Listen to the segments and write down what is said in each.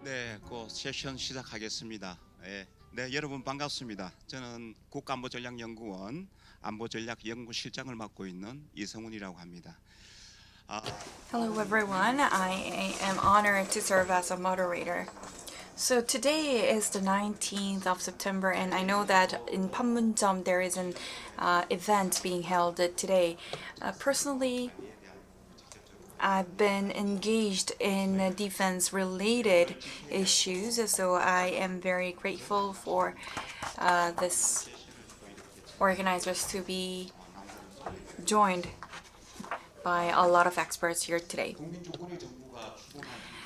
네, 그 세션 시작하겠습니다. 예, 네, 여러분 반갑습니다. 저는 국가안보전략연구원 안보전략연구실장을 맡고 있는 이성훈이라고 합니다. 아, Hello everyone, I am honored to serve as a moderator. So today is the 19th of September and I know that in Panmunjom there is an event being held today. Personally, I've been engaged in defense related issues, so I am very grateful for this organizers to be joined by a lot of experts here today.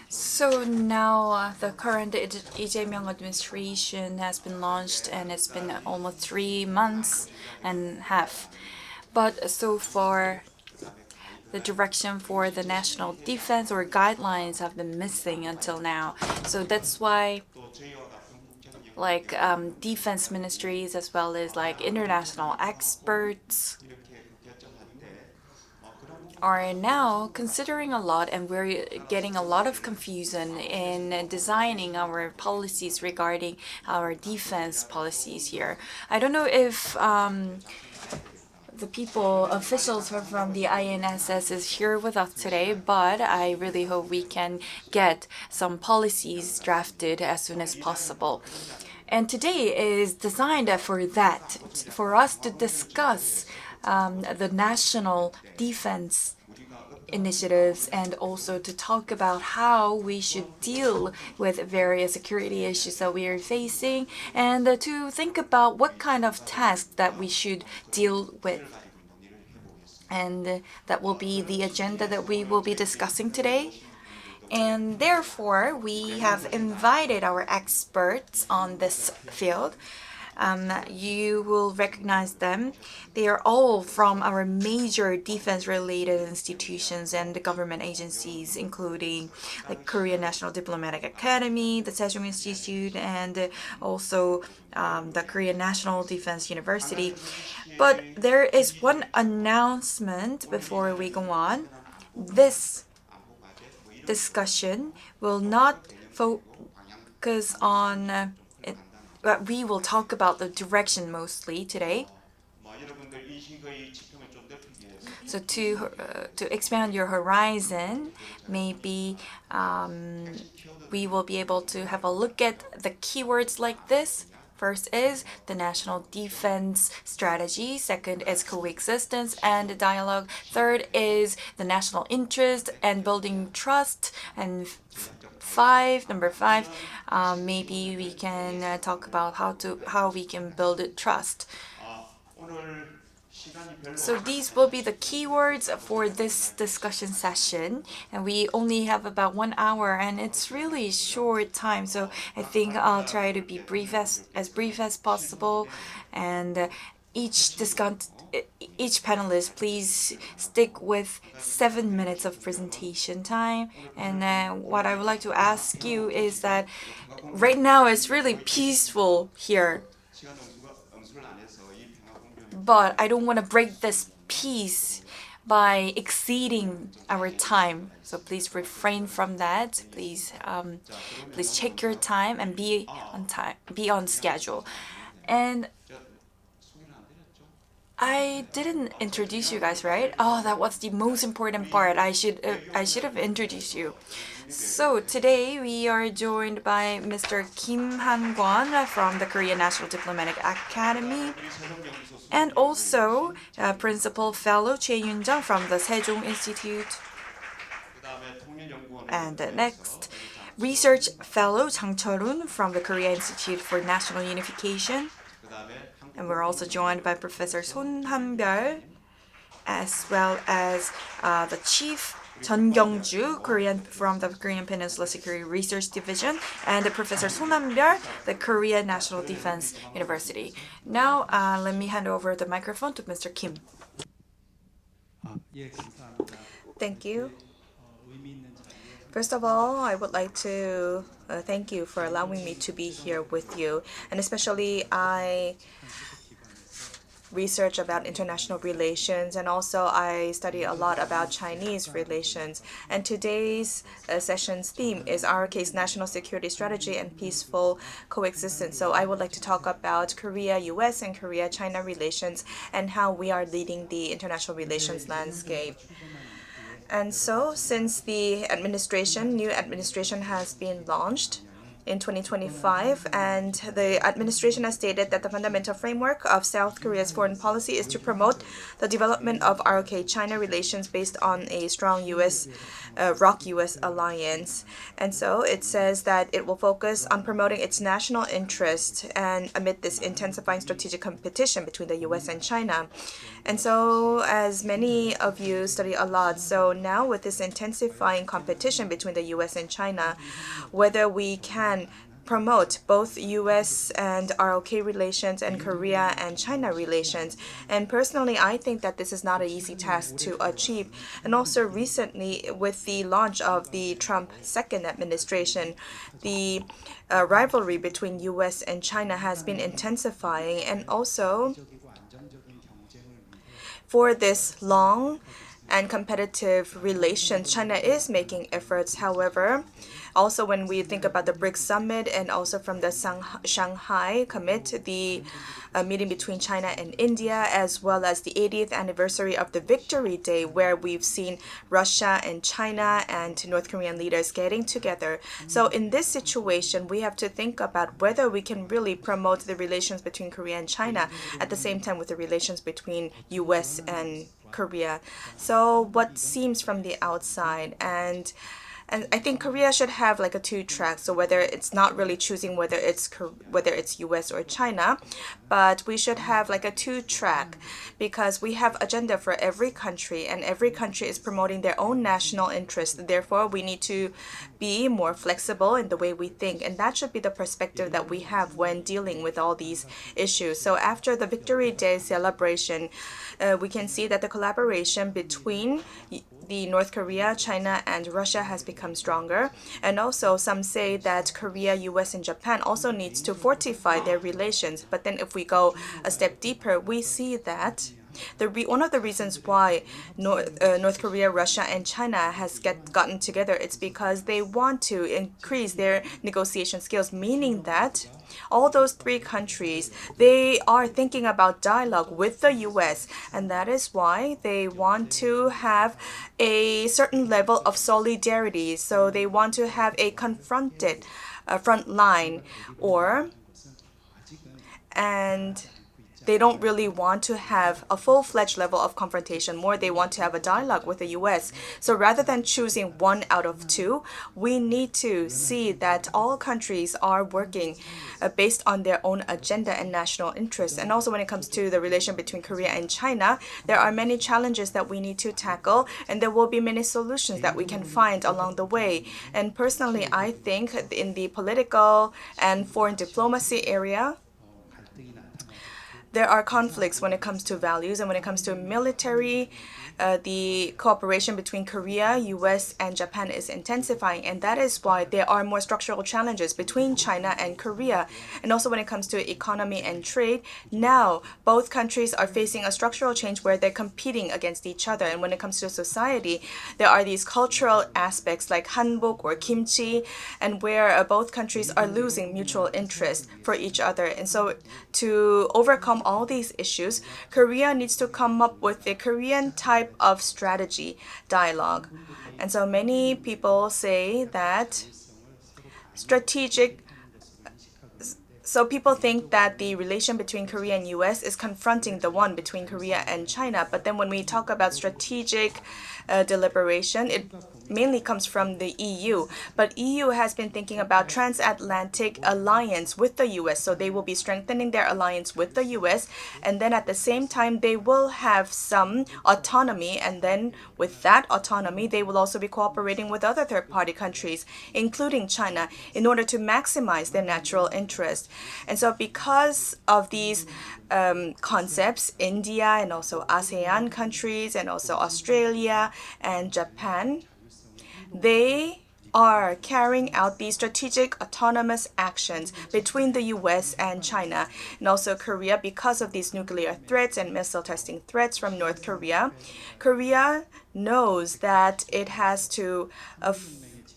So now the current Lee Jae-myung administration has been launched and it's been almost 3 months and a half. But so far, the direction for the national defense or guidelines have been missing until now. So that's why defense ministries as well as like international experts are now considering a lot, and we're getting a lot of confusion in designing our policies regarding our defense policies here. I don't know if the officials from the INSS is here with us today, but I really hope we can get some policies drafted as soon as possible. And today is designed for that, for us to discuss the national defense initiatives and also to talk about how we should deal with various security issues that we are facing and to think about what kind of tasks that we should deal with. And that will be the agenda that we will be discussing today. And therefore, we have invited our experts on this field. You will recognize them. They are all from our major defense-related institutions and the government agencies, including like Korean National Diplomatic Academy, the Sejong Institute, and also the Korean National Defense University. But there is one announcement before we go on. This discussion will not focus on but we will talk about the direction mostly today. So to expand your horizon, maybe we will be able to have a look at the keywords like this. First is the national defense strategy. Second is coexistence and dialogue. Third is the national interest and building trust. And number five, maybe we can talk about how we can build trust. So these will be the keywords for this discussion session, and we only have about 1 hour, and it's really short time. So I think I'll try to be brief as possible, and each panelist, please stick with 7 minutes of presentation time. And what I would like to ask you is that right now it's really peaceful here, but I don't want to break this peace by exceeding our time. So please refrain from that. Please check your time and be on schedule. And I didn't introduce you guys, right? Oh, that was the most important part. I should have introduced you. So today we are joined by Mr. Kim Han-kwon from the Korean National Diplomatic Academy, and also Principal Fellow Choi Yun-jung from the Sejong Institute. And next, Research Fellow Jang Chorun from the Korea Institute for National Unification. And we're also joined by Professor Son Han-byul, as well as the Chief Jeon Kyung-ju, from the Korean Peninsula Security Research Division, and Professor Son Han-byul, the Korea National Defense University. Now, let me hand over the microphone to Mr. Kim. Thank you. First of all, I would like to thank you for allowing me to be here with you, and especially I research about international relations, and also I study a lot about Chinese relations. And today's session's theme is ROK's national security strategy and peaceful coexistence. So I would like to talk about Korea-US and Korea-China relations and how we are leading the international relations landscape. And so, since the new administration has been launched in 2025, and the administration has stated that the fundamental framework of South Korea's foreign policy is to promote the development of ROK-China relations based on a strong ROK-US alliance. And so it says that it will focus on promoting its national interest and amid this intensifying strategic competition between the US and China. And so, as many of you study a lot, so now with this intensifying competition between the US and China, whether we can promote both US and ROK relations and Korea and China relations. And personally, I think that this is not an easy task to achieve. And also recently, with the launch of the Trump second administration, the rivalry between US and China has been intensifying. And also, for this long and competitive relations, China is making efforts. However, also when we think about the BRICS summit and also from the Shanghai Commit, the meeting between China and India, as well as the 80th anniversary of the Victory Day, where we've seen Russia and China and North Korean leaders getting together. So in this situation, we have to think about whether we can really promote the relations between Korea and China at the same time with the relations between US and Korea. So what seems from the outside, and I think Korea should have like a two track. So whether it's not really choosing whether it's US or China, but we should have like a two track, because we have agenda for every country and every country is promoting their own national interest. Therefore, we need to be more flexible in the way we think, and that should be the perspective that we have when dealing with all these issues. So after the Victory Day celebration, we can see that the collaboration between the North Korea, China, and Russia has become stronger. And also some say that Korea, US, and Japan also needs to fortify their relations. But then if we go a step deeper, we see that one of the reasons why North Korea, Russia, and China has gotten together, it's because they want to increase their negotiation skills, meaning that all those three countries, they are thinking about dialogue with the US, and that is why they want to have a certain level of solidarity. So they want to have a confronted front line, and they don't really want to have a full-fledged level of confrontation. More, they want to have a dialogue with the US. So rather than choosing one out of two, we need to see that all countries are working based on their own agenda and national interests. And also when it comes to the relation between Korea and China, there are many challenges that we need to tackle, and there will be many solutions that we can find along the way. And personally, I think in the political and foreign diplomacy area, there are conflicts when it comes to values, and when it comes to military, the cooperation between Korea, US, and Japan is intensifying, and that is why there are more structural challenges between China and Korea. And also when it comes to economy and trade, now both countries are facing a structural change where they're competing against each other. And when it comes to society, there are these cultural aspects like hanbok or kimchi, and where both countries are losing mutual interest for each other. And so to overcome all these issues, Korea needs to come up with a Korean type of strategy dialogue. And so many people say that so people think that the relation between Korea and US is confronting the one between Korea and China. But then when we talk about strategic deliberation, it mainly comes from the EU. But EU has been thinking about transatlantic alliance with the US. So they will be strengthening their alliance with the US. And then at the same time, they will have some autonomy. And then with that autonomy, they will also be cooperating with other third-party countries, including China, in order to maximize their natural interest. And so because of these concepts, India and also ASEAN countries and also Australia and Japan, they are carrying out these strategic autonomous actions between the US and China and also Korea because of these nuclear threats and missile testing threats from North Korea. Korea knows that it has to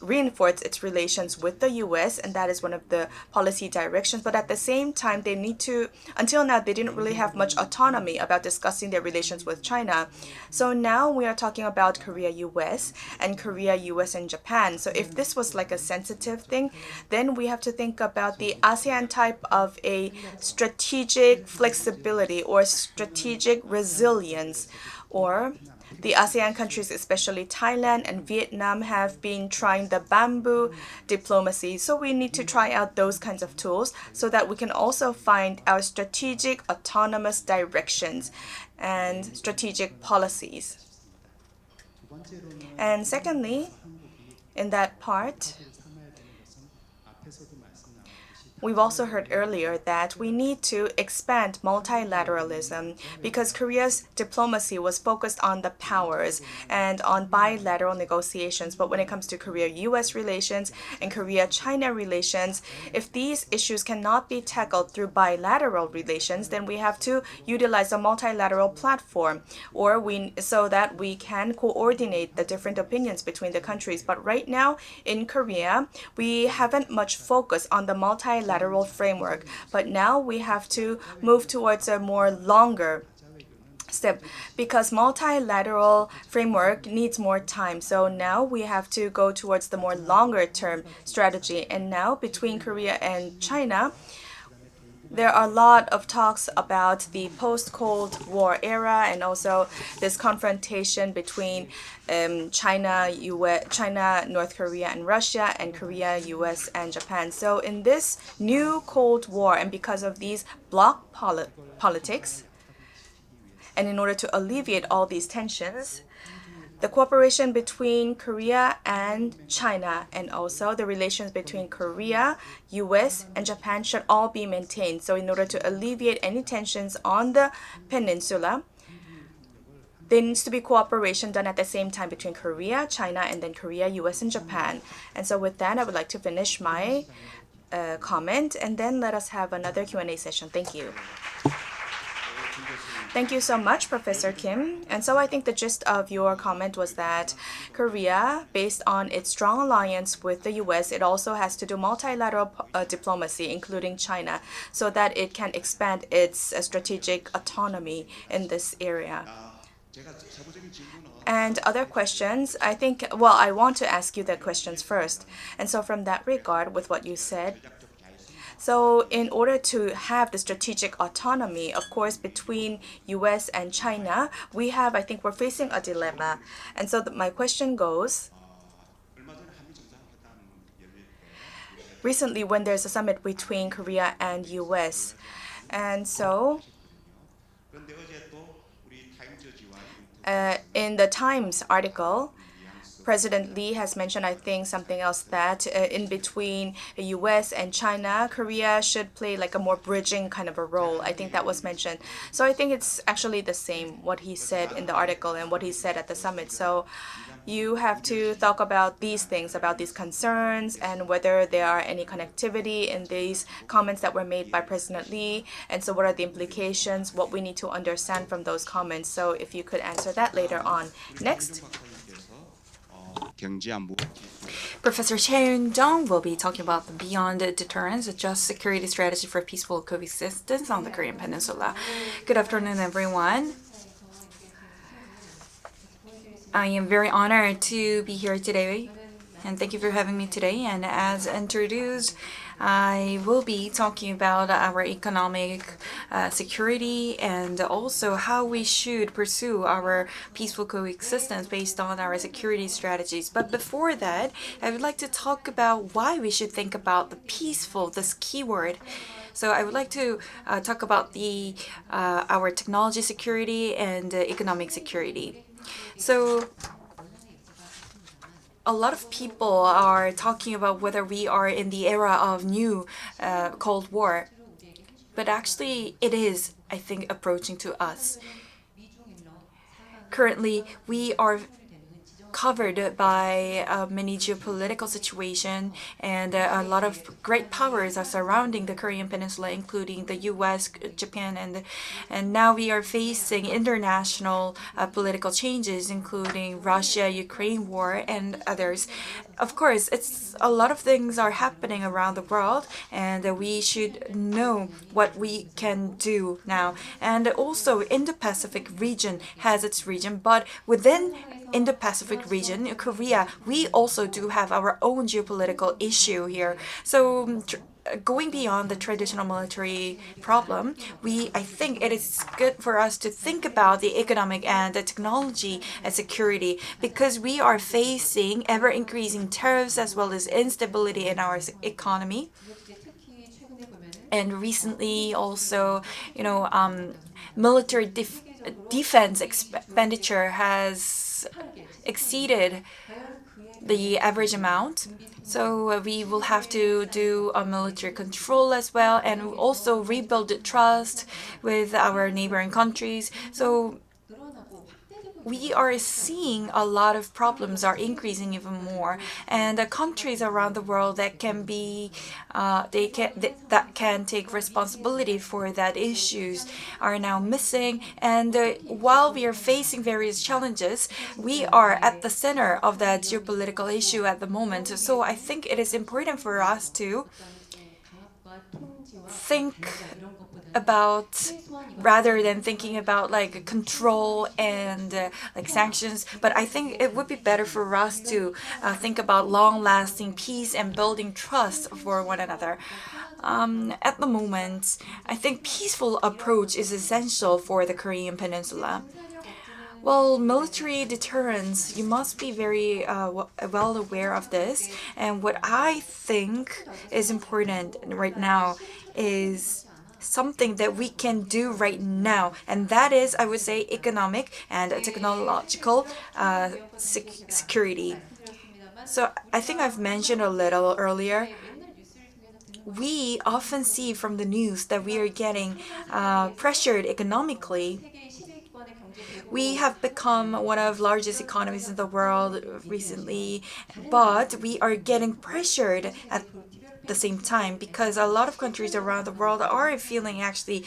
reinforce its relations with the US, and that is one of the policy directions. But at the same time, they need to, until now, they didn't really have much autonomy about discussing their relations with China. So now we are talking about Korea US and Korea US and Japan. So if this was like a sensitive thing, then we have to think about the ASEAN type of a strategic flexibility or strategic resilience, or the ASEAN countries, especially Thailand and Vietnam, have been trying the bamboo diplomacy. So we need to try out those kinds of tools so that we can also find our strategic autonomous directions and strategic policies. And secondly, in that part, we've also heard earlier that we need to expand multilateralism because Korea's diplomacy was focused on the powers and on bilateral negotiations. But when it comes to Korea-US relations and Korea-China relations, if these issues cannot be tackled through bilateral relations, then we have to utilize a multilateral platform so that we can coordinate the different opinions between the countries. But right now in Korea, we haven't much focus on the multilateral framework, but now we have to move towards a more longer step because multilateral framework needs more time. So now we have to go towards the more longer term strategy. And now between Korea and China, there are a lot of talks about the post-Cold War era and also this confrontation between China, North Korea, and Russia, and Korea, US, and Japan. So in this new Cold War, and because of these bloc politics, and in order to alleviate all these tensions, the cooperation between Korea and China and also the relations between Korea, US, and Japan should all be maintained. So in order to alleviate any tensions on the peninsula, there needs to be cooperation done at the same time between Korea, China, and then Korea, US, and Japan. And so with that, I would like to finish my comment, and then let us have another Q&A session. Thank you. Thank you so much, Professor Kim. And so I think the gist of your comment was that Korea, based on its strong alliance with the US, it also has to do multilateral diplomacy, including China, so that it can expand its strategic autonomy in this area. And other questions, I want to ask you the questions first. And so from that regard, with what you said, so in order to have the strategic autonomy, of course, between US and China, we're facing a dilemma. And so my question goes, recently when there's a summit between Korea and US, and so in the Times article, President Lee has mentioned, I think, something else that in between the US and China, Korea should play like a more bridging kind of a role. I think that was mentioned. So I think it's actually the same what he said in the article and what he said at the summit. So you have to talk about these things, about these concerns, and whether there are any connectivity in these comments that were made by President Lee. And so what are the implications, what we need to understand from those comments. So if you could answer that later on. Next. Professor Chae Jung will be talking about the Beyond Deterrence, a just security strategy for peaceful coexistence on the Korean Peninsula. Good afternoon, everyone. I am very honored to be here today, and thank you for having me today. And as introduced, I will be talking about our economic security and also how we should pursue our peaceful coexistence based on our security strategies. But before that, I would like to talk about why we should think about the peaceful, this keyword. So I would like to talk about our technology security and economic security. So a lot of people are talking about whether we are in the era of new Cold War, but actually it is, I think, approaching to us. Currently, we are covered by many geopolitical situation, and a lot of great powers are surrounding the Korean Peninsula, including the U.S., Japan, and now we are facing international political changes, including Russia-Ukraine war and others. Of course, it's a lot of things are happening around the world, and we should know what we can do now. And also, Indo-Pacific region has its region, but within Indo-Pacific region, Korea, we also do have our own geopolitical issue here. So going beyond the traditional military problem, I think it is good for us to think about the economic and the technology and security, because we are facing ever increasing tariffs as well as instability in our economy. And recently also, military defense expenditure has exceeded the average amount. So we will have to do a military control as well, and also rebuild the trust with our neighboring countries. So we are seeing a lot of problems are increasing even more, and the countries around the world that can be that can take responsibility for that issues are now missing. And while we are facing various challenges, we are at the center of that geopolitical issue at the moment. So I think it is important for us to think about, rather than thinking about like control and like sanctions, but I think it would be better for us to think about long-lasting peace and building trust for one another. At the moment, I think peaceful approach is essential for the Korean Peninsula. Well, military deterrence, you must be very well aware of this. And what I think is important right now is something that we can do right now, and that is, I would say, economic and technological security. So I think I've mentioned a little earlier, we often see from the news that we are getting pressured economically. We have become one of largest economies in the world recently, but we are getting pressured at the same time, because a lot of countries around the world are feeling actually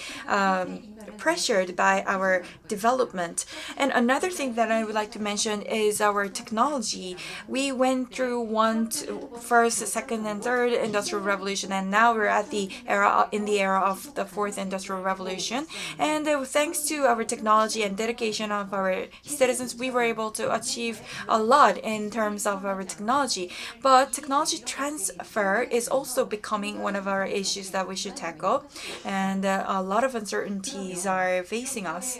pressured by our development. And another thing that I would like to mention is our technology. We went through first, second, and third industrial revolution, and now we're at the era of the fourth industrial revolution. And thanks to our technology and dedication of our citizens, we were able to achieve a lot in terms of our technology. But technology transfer is also becoming one of our issues that we should tackle, and a lot of uncertainties are facing us.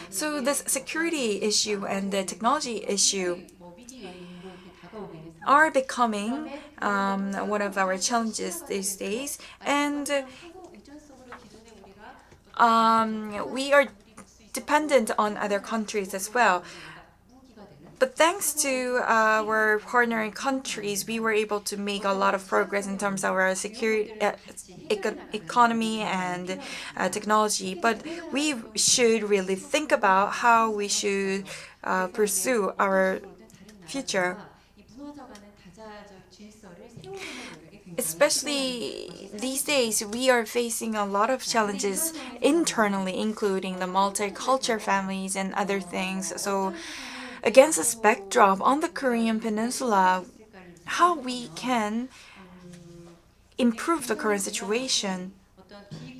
So this security issue and the technology issue are becoming one of our challenges these days, and we are dependent on other countries as well. But thanks to our partnering countries, we were able to make a lot of progress in terms of our security, economy and technology. But we should really think about how we should pursue our future. Especially these days, we are facing a lot of challenges internally, including the multicultural families and other things. So against this backdrop on the Korean Peninsula, how we can improve the current situation.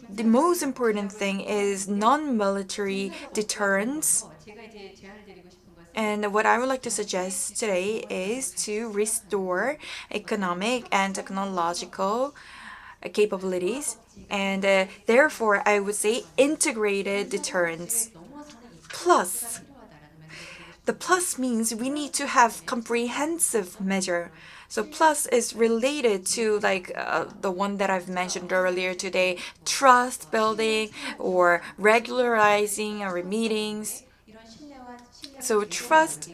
The most important thing is non-military deterrence. And what I would like to suggest today is to restore economic and technological capabilities, and therefore I would say integrated deterrence. Plus, the plus means we need to have comprehensive measure. So plus is related to like the one that I've mentioned earlier today, trust building or regularizing our meetings. So trust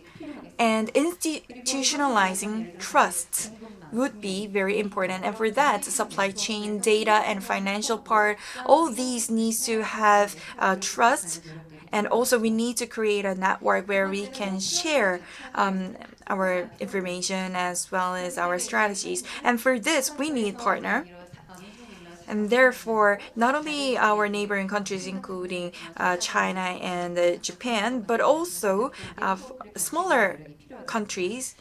and institutionalizing trust would be very important. And for that, supply chain, data, and financial part, all these needs to have trust And also we need to create a network where we can share our information as well as our strategies. And for this, we need partner. And therefore, not only our neighboring countries, including China and Japan, but also smaller countries,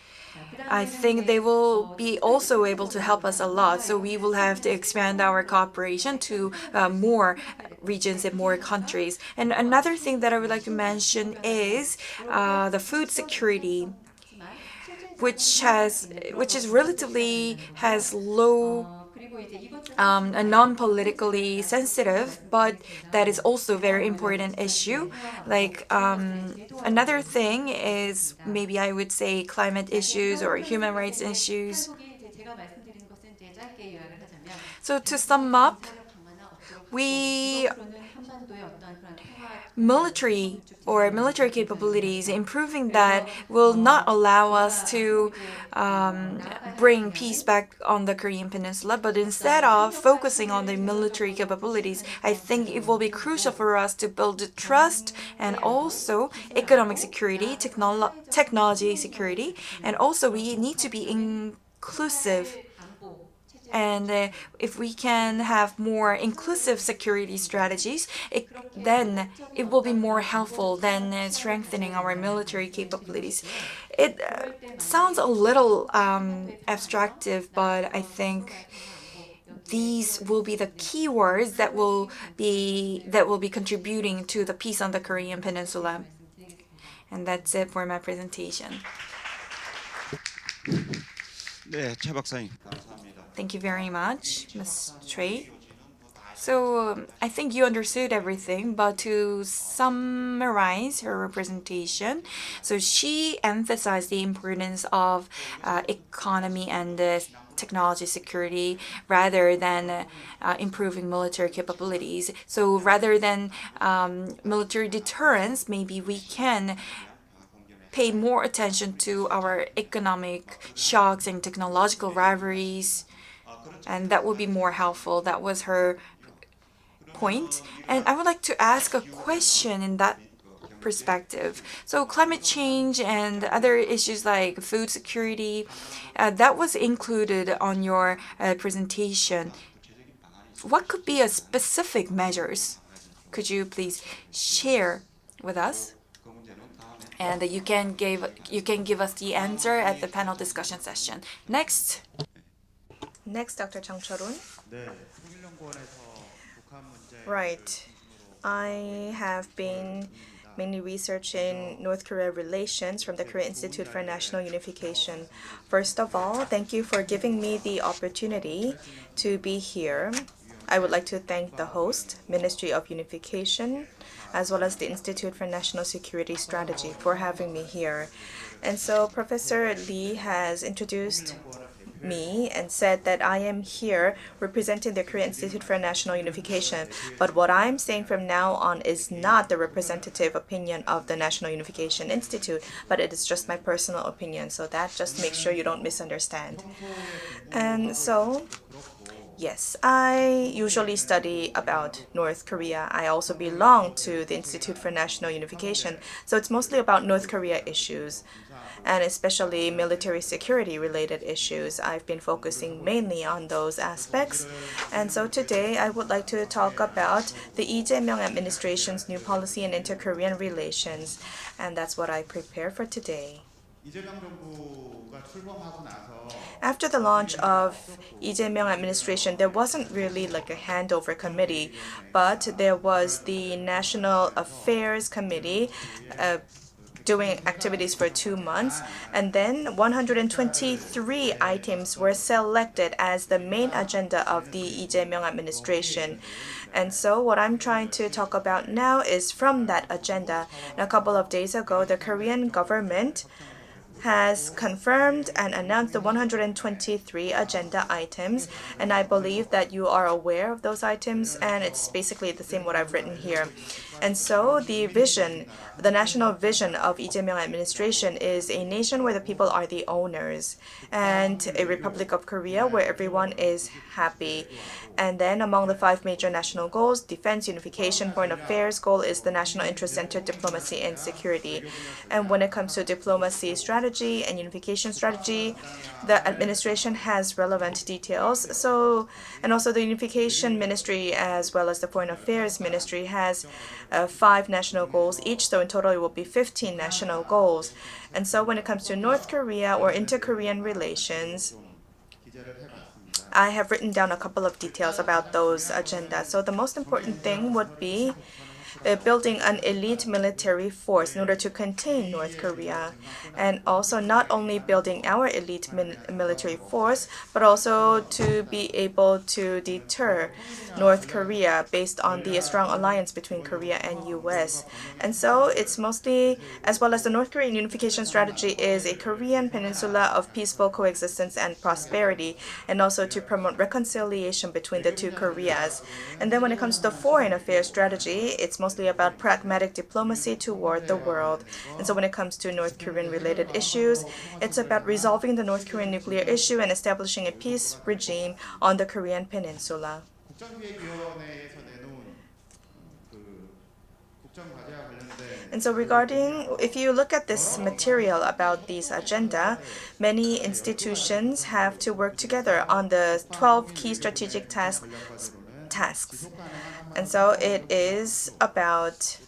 I think they will be also able to help us a lot. So we will have to expand our cooperation to more regions and more countries. And another thing that I would like to mention is the food security, which is relatively has low a non-politically sensitive, but that is also very important issue. Like another thing is maybe I would say climate issues or human rights issues. So to sum up, we military capabilities, improving that will not allow us to bring peace back on the Korean Peninsula, but instead of focusing on the military capabilities, I think it will be crucial for us to build trust and also economic security, technology security, and also we need to be inclusive. And if we can have more inclusive security strategies, then it will be more helpful than strengthening our military capabilities. It sounds a little abstractive, but I think these will be the keywords that will be contributing to the peace on the Korean Peninsula. And that's it for my presentation. 네, 최 박사님. 감사합니다. Thank you very much, Ms. Choi. So I think you understood everything, but to summarize her representation, so she emphasized the importance of economy and technology security rather than improving military capabilities. So rather than military deterrence, maybe we can pay more attention to our economic shocks and technological rivalries, and that would be more helpful. That was her point. And I would like to ask a question in that perspective. So climate change and other issues like food security, that was included on your presentation. What could be a specific measures? Could you please share with us? And you can give us the answer at the panel discussion session. Next, Dr. Chang Chorun. Right. I have been mainly researching North Korea relations from the Korea Institute for National Unification. First of all, thank you for giving me the opportunity to be here. I would like to thank the host, Ministry of Unification, as well as the Institute for National Security Strategy for having me here. And so Professor Lee has introduced me and said that I am here representing the Korean Institute for National Unification. But what I'm saying from now on is not the representative opinion of the National Unification Institute, but it is just my personal opinion. So that just makes sure you don't misunderstand. And so, yes, I usually study about North Korea. I also belong to the Institute for National Unification. So it's mostly about North Korea issues, and especially military security related issues. I've been focusing mainly on those aspects. And so today I would like to talk about the Lee Jae-myung administration's new policy in inter-Korean relations. And that's what I prepared for today. After the launch of Lee Jae-myung administration, there wasn't really like a handover committee, but there was the National Affairs Committee doing activities for 2 months, and then 123 items were selected as the main agenda of the Lee Jae-myung administration. And so what I'm trying to talk about now is from that agenda. And a couple of days ago, the Korean government has confirmed and announced the 123 agenda items, and I believe that you are aware of those items, and it's basically the same what I've written here. And so the national vision of Lee Jae-myung administration is a nation where the people are the owners, and a Republic of Korea where everyone is happy. And then among the 5 major national goals, defense, unification, foreign affairs goal is the national interest-centered diplomacy and security. And when it comes to diplomacy strategy and unification strategy, the administration has relevant details. And also the unification ministry as well as the foreign affairs ministry has 5 national goals each. So in total, it will be 15 national goals. And so when it comes to North Korea or inter-Korean relations, I have written down a couple of details about those agendas. So the most important thing would be building an elite military force in order to contain North Korea, and also not only building our elite military force, but also to be able to deter North Korea based on the strong alliance between Korea and US. And so it's mostly, as well as the North Korean unification strategy is a Korean peninsula of peaceful coexistence and prosperity, and also to promote reconciliation between the two Koreas. And then when it comes to the foreign affairs strategy, it's mostly about pragmatic diplomacy toward the world. And so when it comes to North Korean related issues, it's about resolving the North Korean nuclear issue and establishing a peace regime on the Korean peninsula. And so if you look at this material about this agenda, many institutions have to work together on the 12 key strategic tasks. And so it is about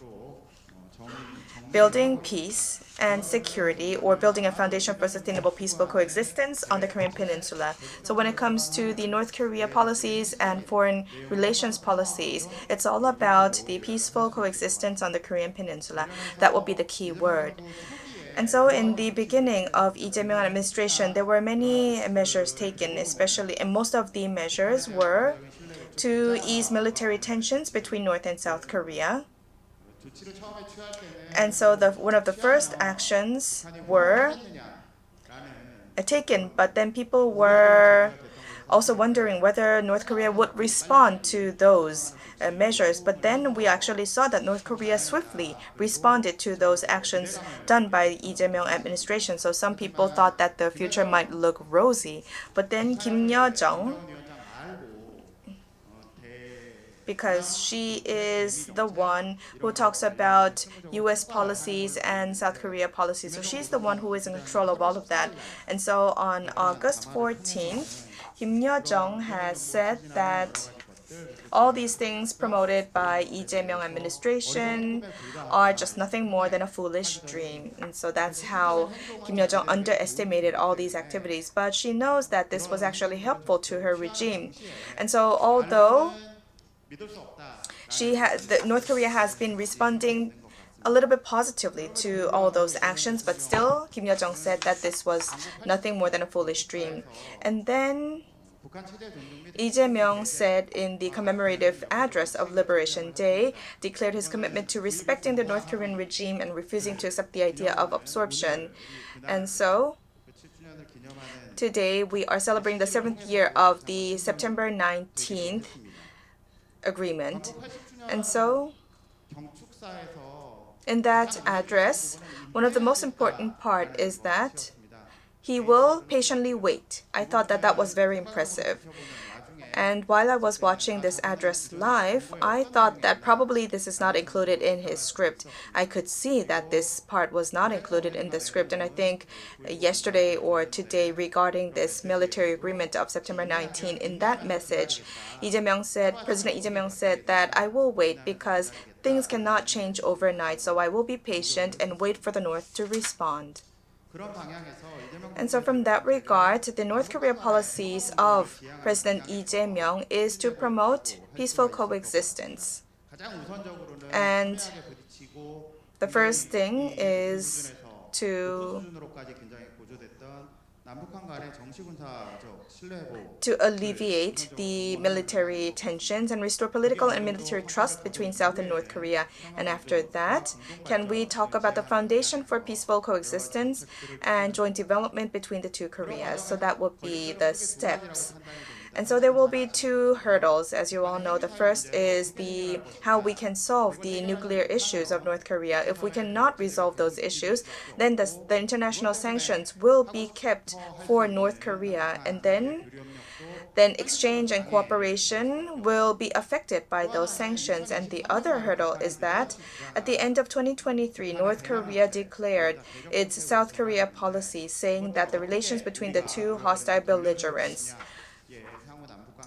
building peace and security, or building a foundation for sustainable peaceful coexistence on the Korean peninsula. So when it comes to the North Korea policies and foreign relations policies, it's all about the peaceful coexistence on the Korean peninsula. That will be the key word. And so in the beginning of Lee Jae-myung administration, there were many measures taken, and most of the measures were to ease military tensions between North and South Korea. And so one of the first actions were taken, but then people were also wondering whether North Korea would respond to those measures. But then we actually saw that North Korea swiftly responded to those actions done by the Lee Jae-myung administration. So some people thought that the future might look rosy. But then Kim Yo-jong, because she is the one who talks about US policies and South Korea policies. So she's the one who is in control of all of that. And so on August 14th, Kim Yo-jong has said that all these things promoted by Lee Jae-myung administration are just nothing more than a foolish dream. And so that's how Kim Yo-jong underestimated all these activities. But she knows that this was actually helpful to her regime. And so although North Korea has been responding a little bit positively to all those actions, but still, Kim Yo-jong said that this was nothing more than a foolish dream. And then Lee Jae-myung said in the commemorative address of Liberation Day, declared his commitment to respecting the North Korean regime and refusing to accept the idea of absorption. And so today we are celebrating the 7th year of the September 19th agreement. And so in that address, one of the most important part is that he will patiently wait. I thought that that was very impressive. And while I was watching this address live, I thought that probably this is not included in his script. I could see that this part was not included in the script. And I think yesterday or today regarding this military agreement of September 19, in that message, President Lee Jae-myung said that I will wait because things cannot change overnight. So I will be patient and wait for the North to respond. And so from that regard, the North Korea policies of President Lee Jae-myung is to promote peaceful coexistence. And the first thing is to alleviate the military tensions and restore political and military trust between South and North Korea. And after that, can we talk about the foundation for peaceful coexistence and joint development between the two Koreas? So that would be the steps. And so there will be two hurdles, as you all know. The first is the how we can solve the nuclear issues of North Korea. If we cannot resolve those issues, then the international sanctions will be kept for North Korea, and then exchange and cooperation will be affected by those sanctions. And the other hurdle is that at the end of 2023, North Korea declared its South Korea policy, saying that the relations between the two hostile belligerents.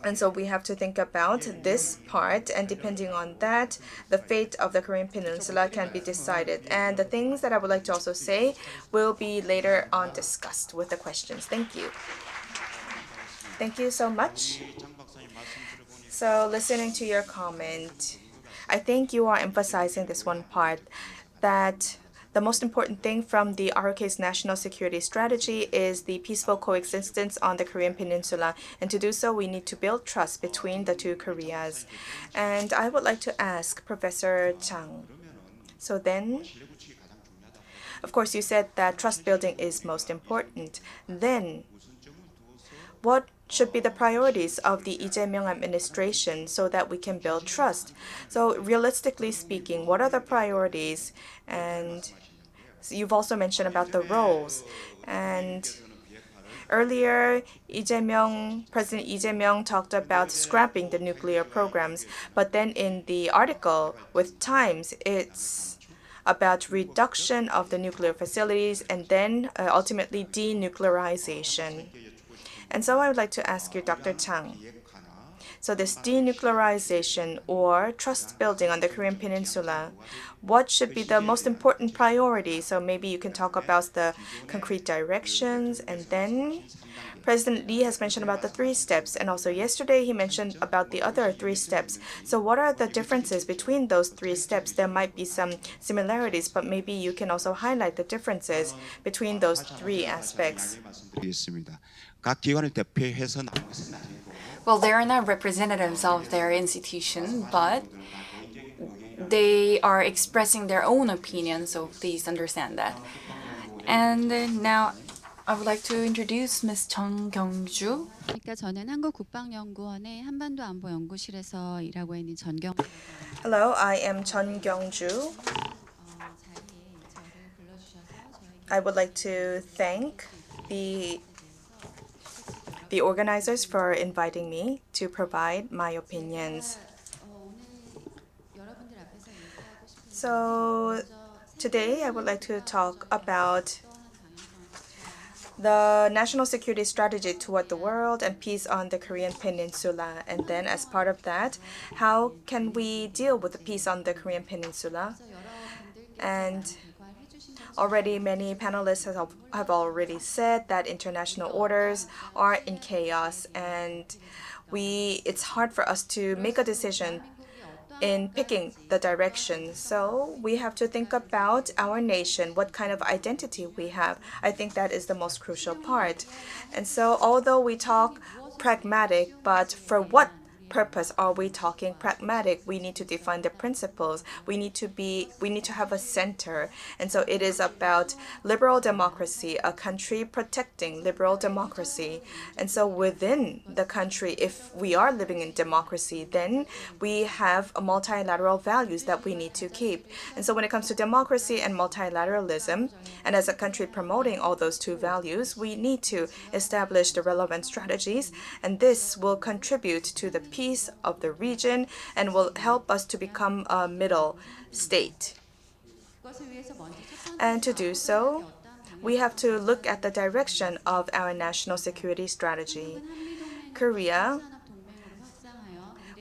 And so we have to think about this part, and depending on that, the fate of the Korean Peninsula can be decided. And the things that I would like to also say will be later on discussed with the questions. Thank you. Thank you so much. So listening to your comment, I think you are emphasizing this one part, that the most important thing from the ROK's national security strategy is the peaceful coexistence on the Korean Peninsula. And to do so, we need to build trust between the two Koreas. And I would like to ask Professor Chang. So then, of course, you said that trust building is most important. Then, what should be the priorities of the Lee Jae-myung administration so that we can build trust? So realistically speaking, what are the priorities? And you've also mentioned about the roles. And earlier, President Lee Jae-myung talked about scrapping the nuclear programs. But then in the article with Times, it's about reduction of the nuclear facilities and then ultimately denuclearization. And so I would like to ask you, Dr. Chang, so this denuclearization or trust building on the Korean Peninsula, what should be the most important priority? So maybe you can talk about the concrete directions. And then President Lee has mentioned about the 3 steps. And also yesterday he mentioned about the other 3 steps. So what are the differences between those 3 steps? There might be some similarities, but maybe you can also highlight the differences between those 3 aspects. 각 기관을 대표해서 나온 것은 아니고 Well, they are not representatives of their institution, but they are expressing their own opinion, so please understand that. And now I would like to introduce Ms. Chung Kyung-ju. 그러니까 저는 한국국방연구원의 한반도 안보 연구실에서 일하고 있는 전경. Hello, I am Chun Kyung-ju. I would like to thank the organizers for inviting me to provide my opinions. So today I would like to talk about the national security strategy toward the world and peace on the Korean Peninsula. And then as part of that, how can we deal with the peace on the Korean Peninsula? And already many panelists have already said that international orders are in chaos, and it's hard for us to make a decision in picking the direction. So we have to think about our nation, what kind of identity we have. I think that is the most crucial part. And so although we talk pragmatic, but for what purpose are we talking pragmatic? We need to define the principles. We need to have a center. And so it is about liberal democracy, a country protecting liberal democracy. And so within the country, if we are living in democracy, then we have multilateral values that we need to keep. And so when it comes to democracy and multilateralism, and as a country promoting all those 2 values, we need to establish the relevant strategies, and this will contribute to the peace of the region and will help us to become a middle state. And to do so, we have to look at the direction of our national security strategy. Korea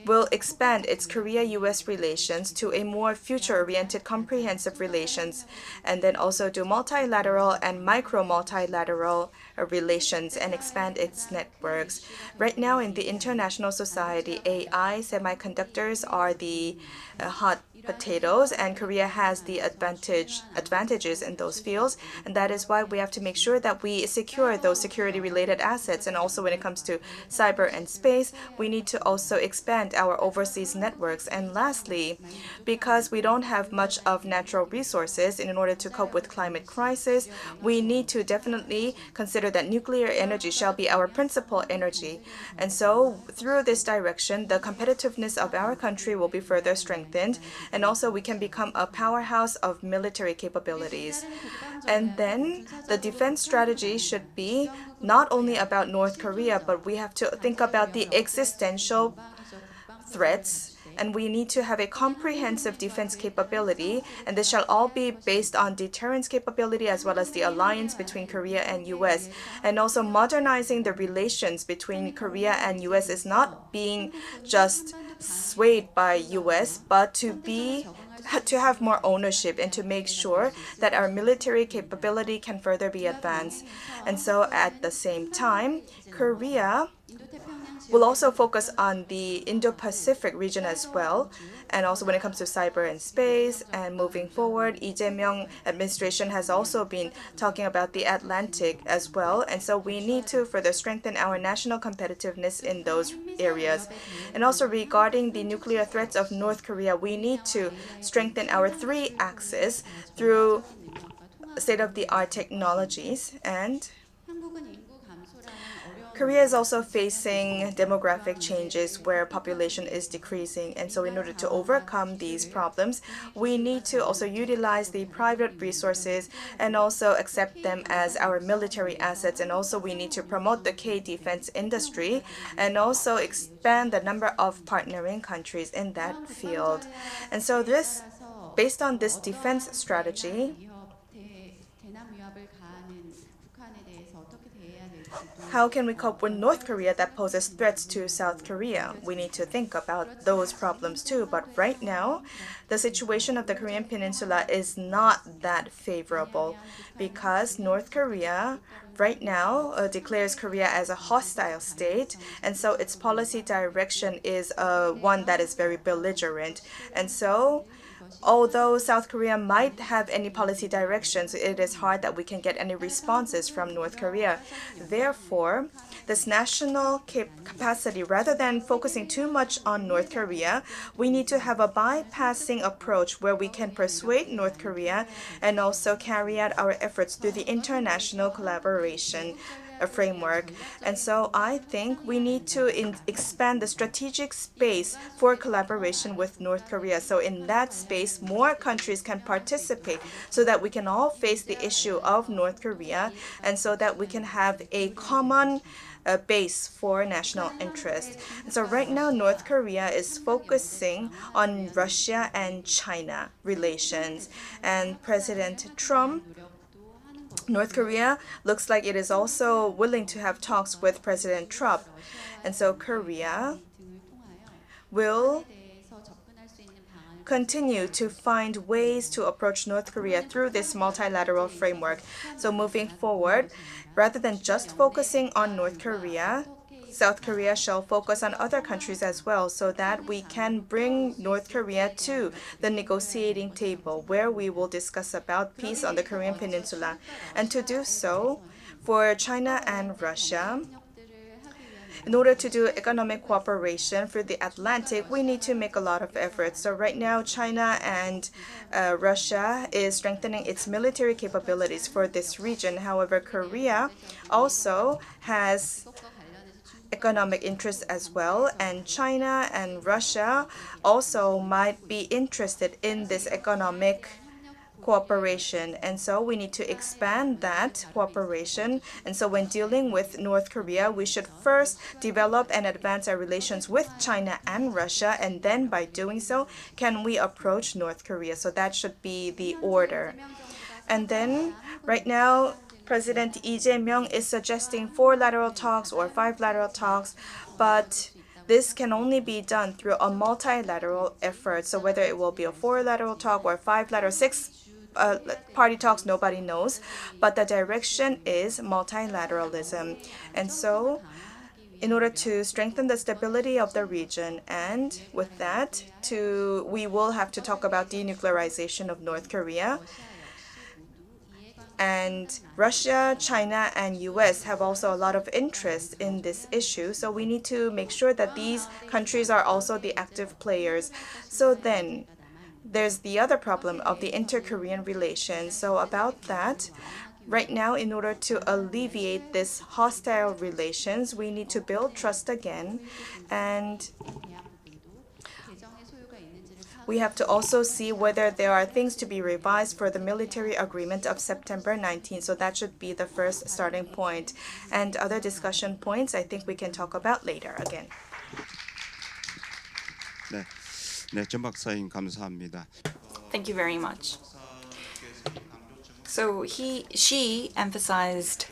will expand its Korea-US relations to a more future-oriented comprehensive relations, and then also do multilateral and micro-multilateral relations and expand its networks. Right now in the international society, AI, semiconductors are the hot potatoes, and Korea has the advantages in those fields, and that is why we have to make sure that we secure those security related assets. And also when it comes to cyber and space, we need to also expand our overseas networks. And lastly, because we don't have much of natural resources, in order to cope with climate crisis, we need to definitely consider that nuclear energy shall be our principal energy. And so through this direction, the competitiveness of our country will be further strengthened, and also we can become a powerhouse of military capabilities. And then the defense strategy should be not only about North Korea, but we have to think about the existential threats, and we need to have a comprehensive defense capability, and this shall all be based on deterrence capability as well as the alliance between Korea and US. And also modernizing the relations between Korea and US is not being just swayed by US, but to have more ownership and to make sure that our military capability can further be advanced. And so at the same time, Korea will also focus on the Indo-Pacific region as well. And also when it comes to cyber and space, and moving forward, Lee Jae-myung administration has also been talking about the Atlantic as well. And so we need to further strengthen our national competitiveness in those areas. And also regarding the nuclear threats of North Korea, we need to strengthen our three axes through state-of-the-art technologies. And Korea is also facing demographic changes where population is decreasing. And so in order to overcome these problems, we need to also utilize the private resources and also accept them as our military assets. And also we need to promote the K-defense industry and also expand the number of partnering countries in that field. And so based on this defense strategy, how can we cope with North Korea that poses threats to South Korea? We need to think about those problems too. But right now, the situation of the Korean Peninsula is not that favorable because North Korea right now declares Korea as a hostile state, and so its policy direction is one that is very belligerent. And so although South Korea might have any policy directions, it is hard that we can get any responses from North Korea. Therefore, this national capacity, rather than focusing too much on North Korea, we need to have a bypassing approach where we can persuade North Korea and also carry out our efforts through the international collaboration framework. And so I think we need to expand the strategic space for collaboration with North Korea. So in that space, more countries can participate so that we can all face the issue of North Korea, and so that we can have a common base for national interest. And so right now, North Korea is focusing on Russia and China relations. And President Trump, North Korea looks like it is also willing to have talks with President Trump. And so Korea will continue to find ways to approach North Korea through this multilateral framework. So moving forward, rather than just focusing on North Korea, South Korea shall focus on other countries as well, so that we can bring North Korea to the negotiating table where we will discuss about peace on the Korean Peninsula. And to do so, for China and Russia, in order to do economic cooperation for the Atlantic, we need to make a lot of efforts. So right now, China and Russia is strengthening its military capabilities for this region. However, Korea also has economic interests as well, and China and Russia also might be interested in this economic cooperation, and so we need to expand that cooperation. And so when dealing with North Korea, we should first develop and advance our relations with China and Russia, and then by doing so can we approach North Korea. So that should be the order. And then right now, President Lee Jae-myung is suggesting 4 lateral talks or 5 lateral talks, but this can only be done through a multilateral effort. So whether it will be a 4 lateral talk or 5 lateral, 6 party talks, nobody knows. But the direction is multilateralism. And so in order to strengthen the stability of the region. And with that, we will have to talk about denuclearization of North Korea. And Russia, China, and US have also a lot of interest in this issue. So we need to make sure that these countries are also the active players. So then there's the other problem of the inter-Korean relations. So about that, right now, in order to alleviate this hostile relations, we need to build trust again. And we have to also see whether there are things to be revised for the military agreement of September 19. So that should be the first starting point. And other discussion points, I think we can talk about later again. 네, 네, 전 박사님 감사합니다. Thank you very much. So she emphasized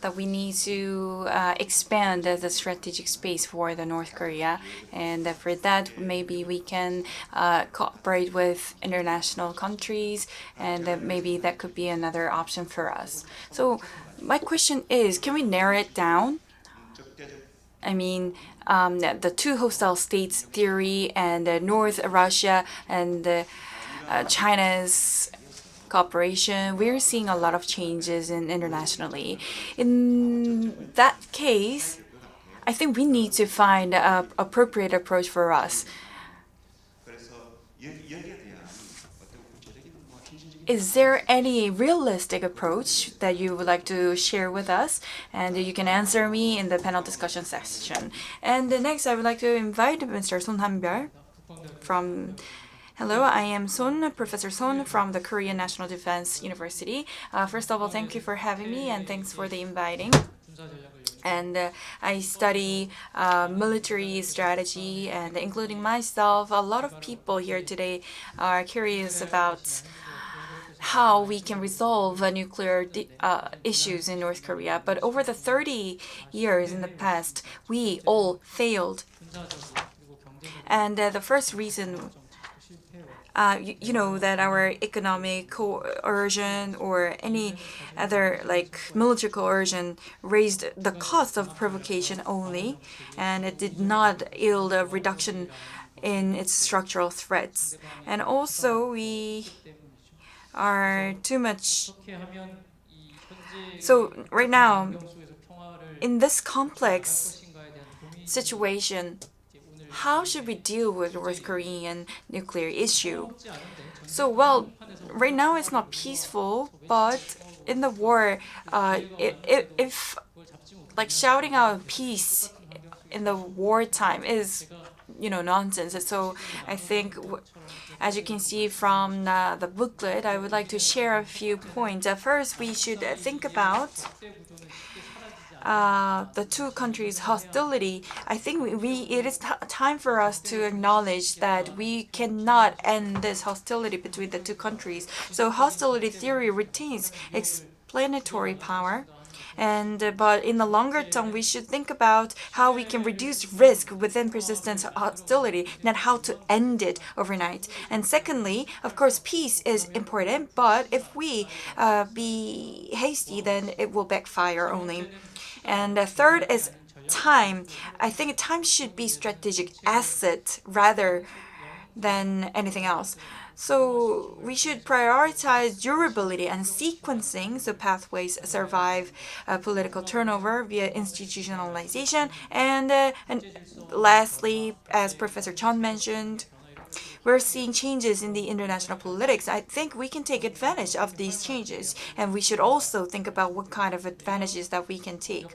that we need to expand the strategic space for the North Korea, and for that maybe we can cooperate with international countries, and maybe that could be another option for us. So my question is, can we narrow it down? I mean, the two hostile states theory and North Russia and China's cooperation, we're seeing a lot of changes internationally. In that case, I think we need to find an appropriate approach for us. Is there any realistic approach that you would like to share with us? And you can answer me in the panel discussion section. And next, I would like to invite Mr. Son Han-byeol from... Hello, I am Son, Professor Son from the Korean National Defense University. First of all, thank you for having me and thanks for the inviting. And I study military strategy, and including myself, a lot of people here today are curious about how we can resolve nuclear issues in North Korea. But over the 30 years in the past, we all failed. And the first reason, you know, that our economic coercion or any other like military coercion raised the cost of provocation only, and it did not yield a reduction in its structural threats. And also we are too much. So right now, in this complex situation, how should we deal with North Korean nuclear issue? So, well, right now it's not peaceful, but in the war, if like shouting out peace in the wartime is, you know, nonsense. So I think, as you can see from the booklet, I would like to share a few points. First, we should think about the two countries' hostility. I think it is time for us to acknowledge that we cannot end this hostility between the two countries. So hostility theory retains explanatory power. But in the longer term, we should think about how we can reduce risk within persistent hostility, not how to end it overnight. And secondly, of course, peace is important, but if we be hasty, then it will backfire only. And third is time. I think time should be strategic asset rather than anything else. So we should prioritize durability and sequencing so pathways survive political turnover via institutionalization. And lastly, as Professor Chun mentioned, we're seeing changes in the international politics. I think we can take advantage of these changes, and we should also think about what kind of advantages that we can take.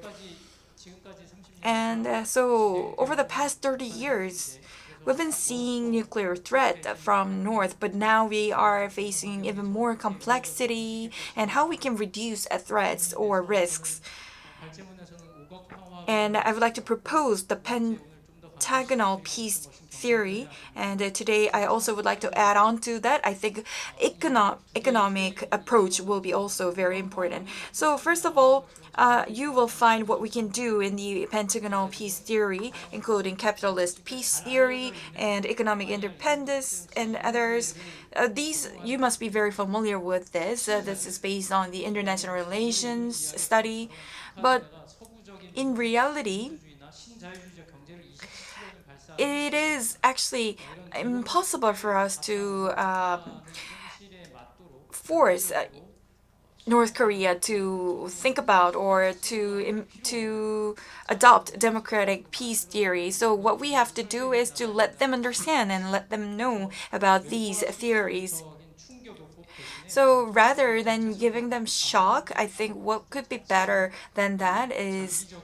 And so over the past 30 years, we've been seeing nuclear threat from North, but now we are facing even more complexity and how we can reduce threats or risks. And I would like to propose the pentagonal peace theory, and today I also would like to add on to that. I think economic approach will be also very important. So first of all, you will find what we can do in the pentagonal peace theory, including capitalist peace theory and economic independence and others. These, you must be very familiar with this. This is based on the international relations study. But in reality, it is actually impossible for us to force North Korea to think about or to adopt democratic peace theory. So what we have to do is to let them understand and let them know about these theories. So rather than giving them shock, I think what could be better than that is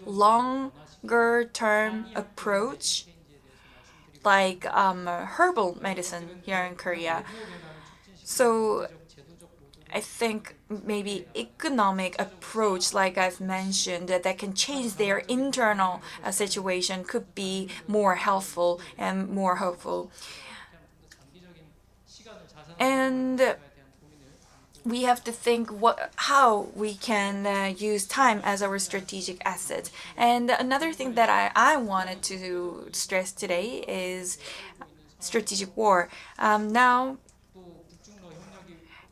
longer term approach, like herbal medicine here in Korea. So I think maybe economic approach, like I've mentioned, that can change their internal situation could be more helpful and more hopeful. And we have to think how we can use time as our strategic asset. And another thing that I wanted to stress today is strategic war. Now,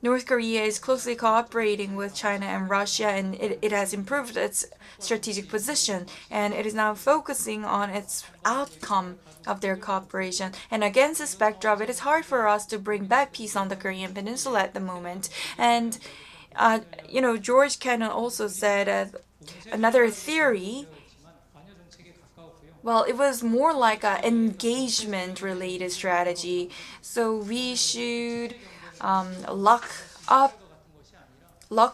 North Korea is closely cooperating with China and Russia, and it has improved its strategic position, and it is now focusing on its outcome of their cooperation. And against this backdrop, it is hard for us to bring back peace on the Korean Peninsula at the moment. And George Kennan also said another theory. Well, it was more like an engagement-related strategy. So we should lock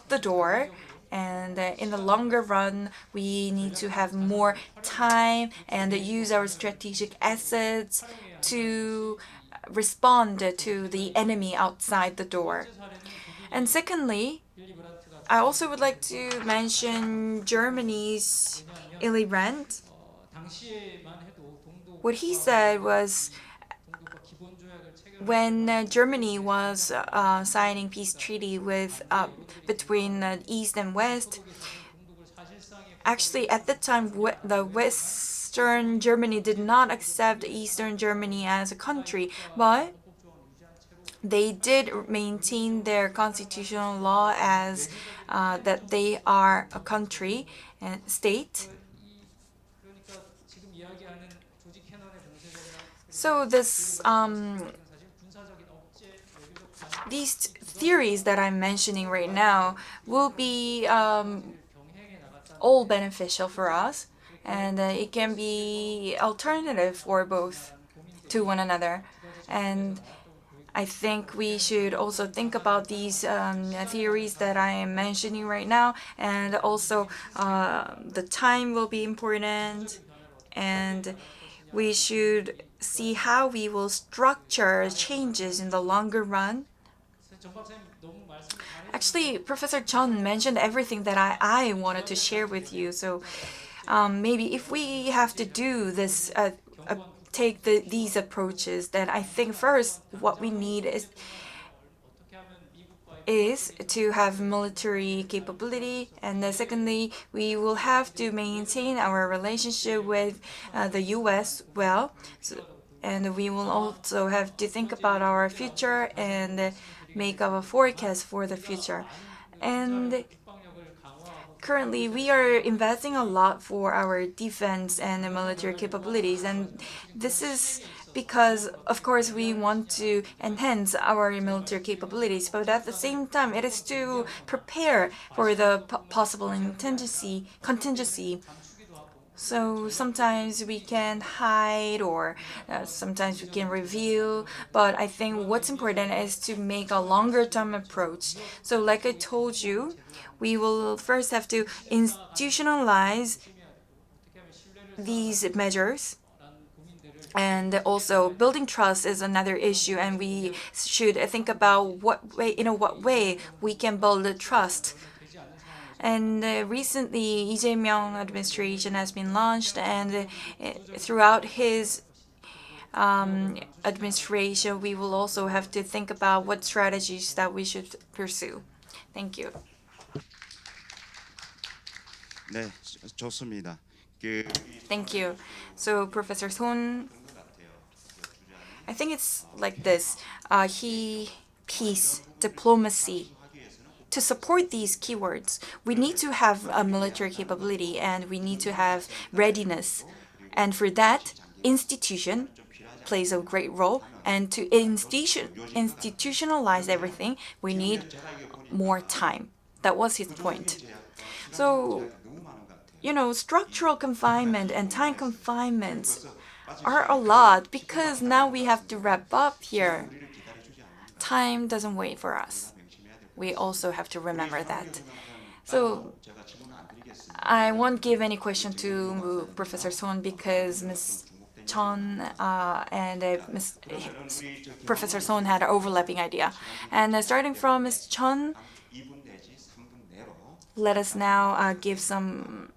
the door, and in the longer run we need to have more time and use our strategic assets to respond to the enemy outside the door. And secondly, I also would like to mention Germany's Willy Brandt. What he said was, when Germany was signing peace treaty with between the East and West, actually at the time the Western Germany did not accept Eastern Germany as a country, but they did maintain their constitutional law as that they are a country and state. So these theories that I'm mentioning right now will be all beneficial for us, and it can be alternative for both to one another. And I think we should also think about these theories that I am mentioning right now, and also the time will be important, and we should see how we will structure changes in the longer run. Actually, Professor Chun mentioned everything that I wanted to share with you. So maybe if we have to do this, take these approaches, then I think first what we need is to have military capability, and then secondly, we will have to maintain our relationship with the U.S. well. And we will also have to think about our future and make our forecast for the future. And currently, we are investing a lot for our defense and military capabilities, and this is because, of course, we want to enhance our military capabilities, but at the same time, it is to prepare for the possible contingency. So sometimes we can hide, or sometimes we can reveal, but I think what's important is to make a longer term approach. So like I told you, we will first have to institutionalize these measures. And also, building trust is another issue, and we should think about in what way we can build the trust. And recently, Lee Jae-myung administration has been launched, and throughout his administration, we will also have to think about what strategies that we should pursue. Thank you. 네, 좋습니다. Thank you. So, Professor Son, I think it's like this. Peace, diplomacy. to support these keywords, we need to have a military capability and we need to have readiness. And for that, institution plays a great role. And to institutionalize everything, we need more time. That was his point. So, structural confinement and time confinements are a lot because now we have to wrap up here. Time doesn't wait for us. We also have to remember that. So I won't give any question to Professor Son because Ms. Chun and Professor Son had an overlapping idea. And starting from Ms. Chun, let us now give some.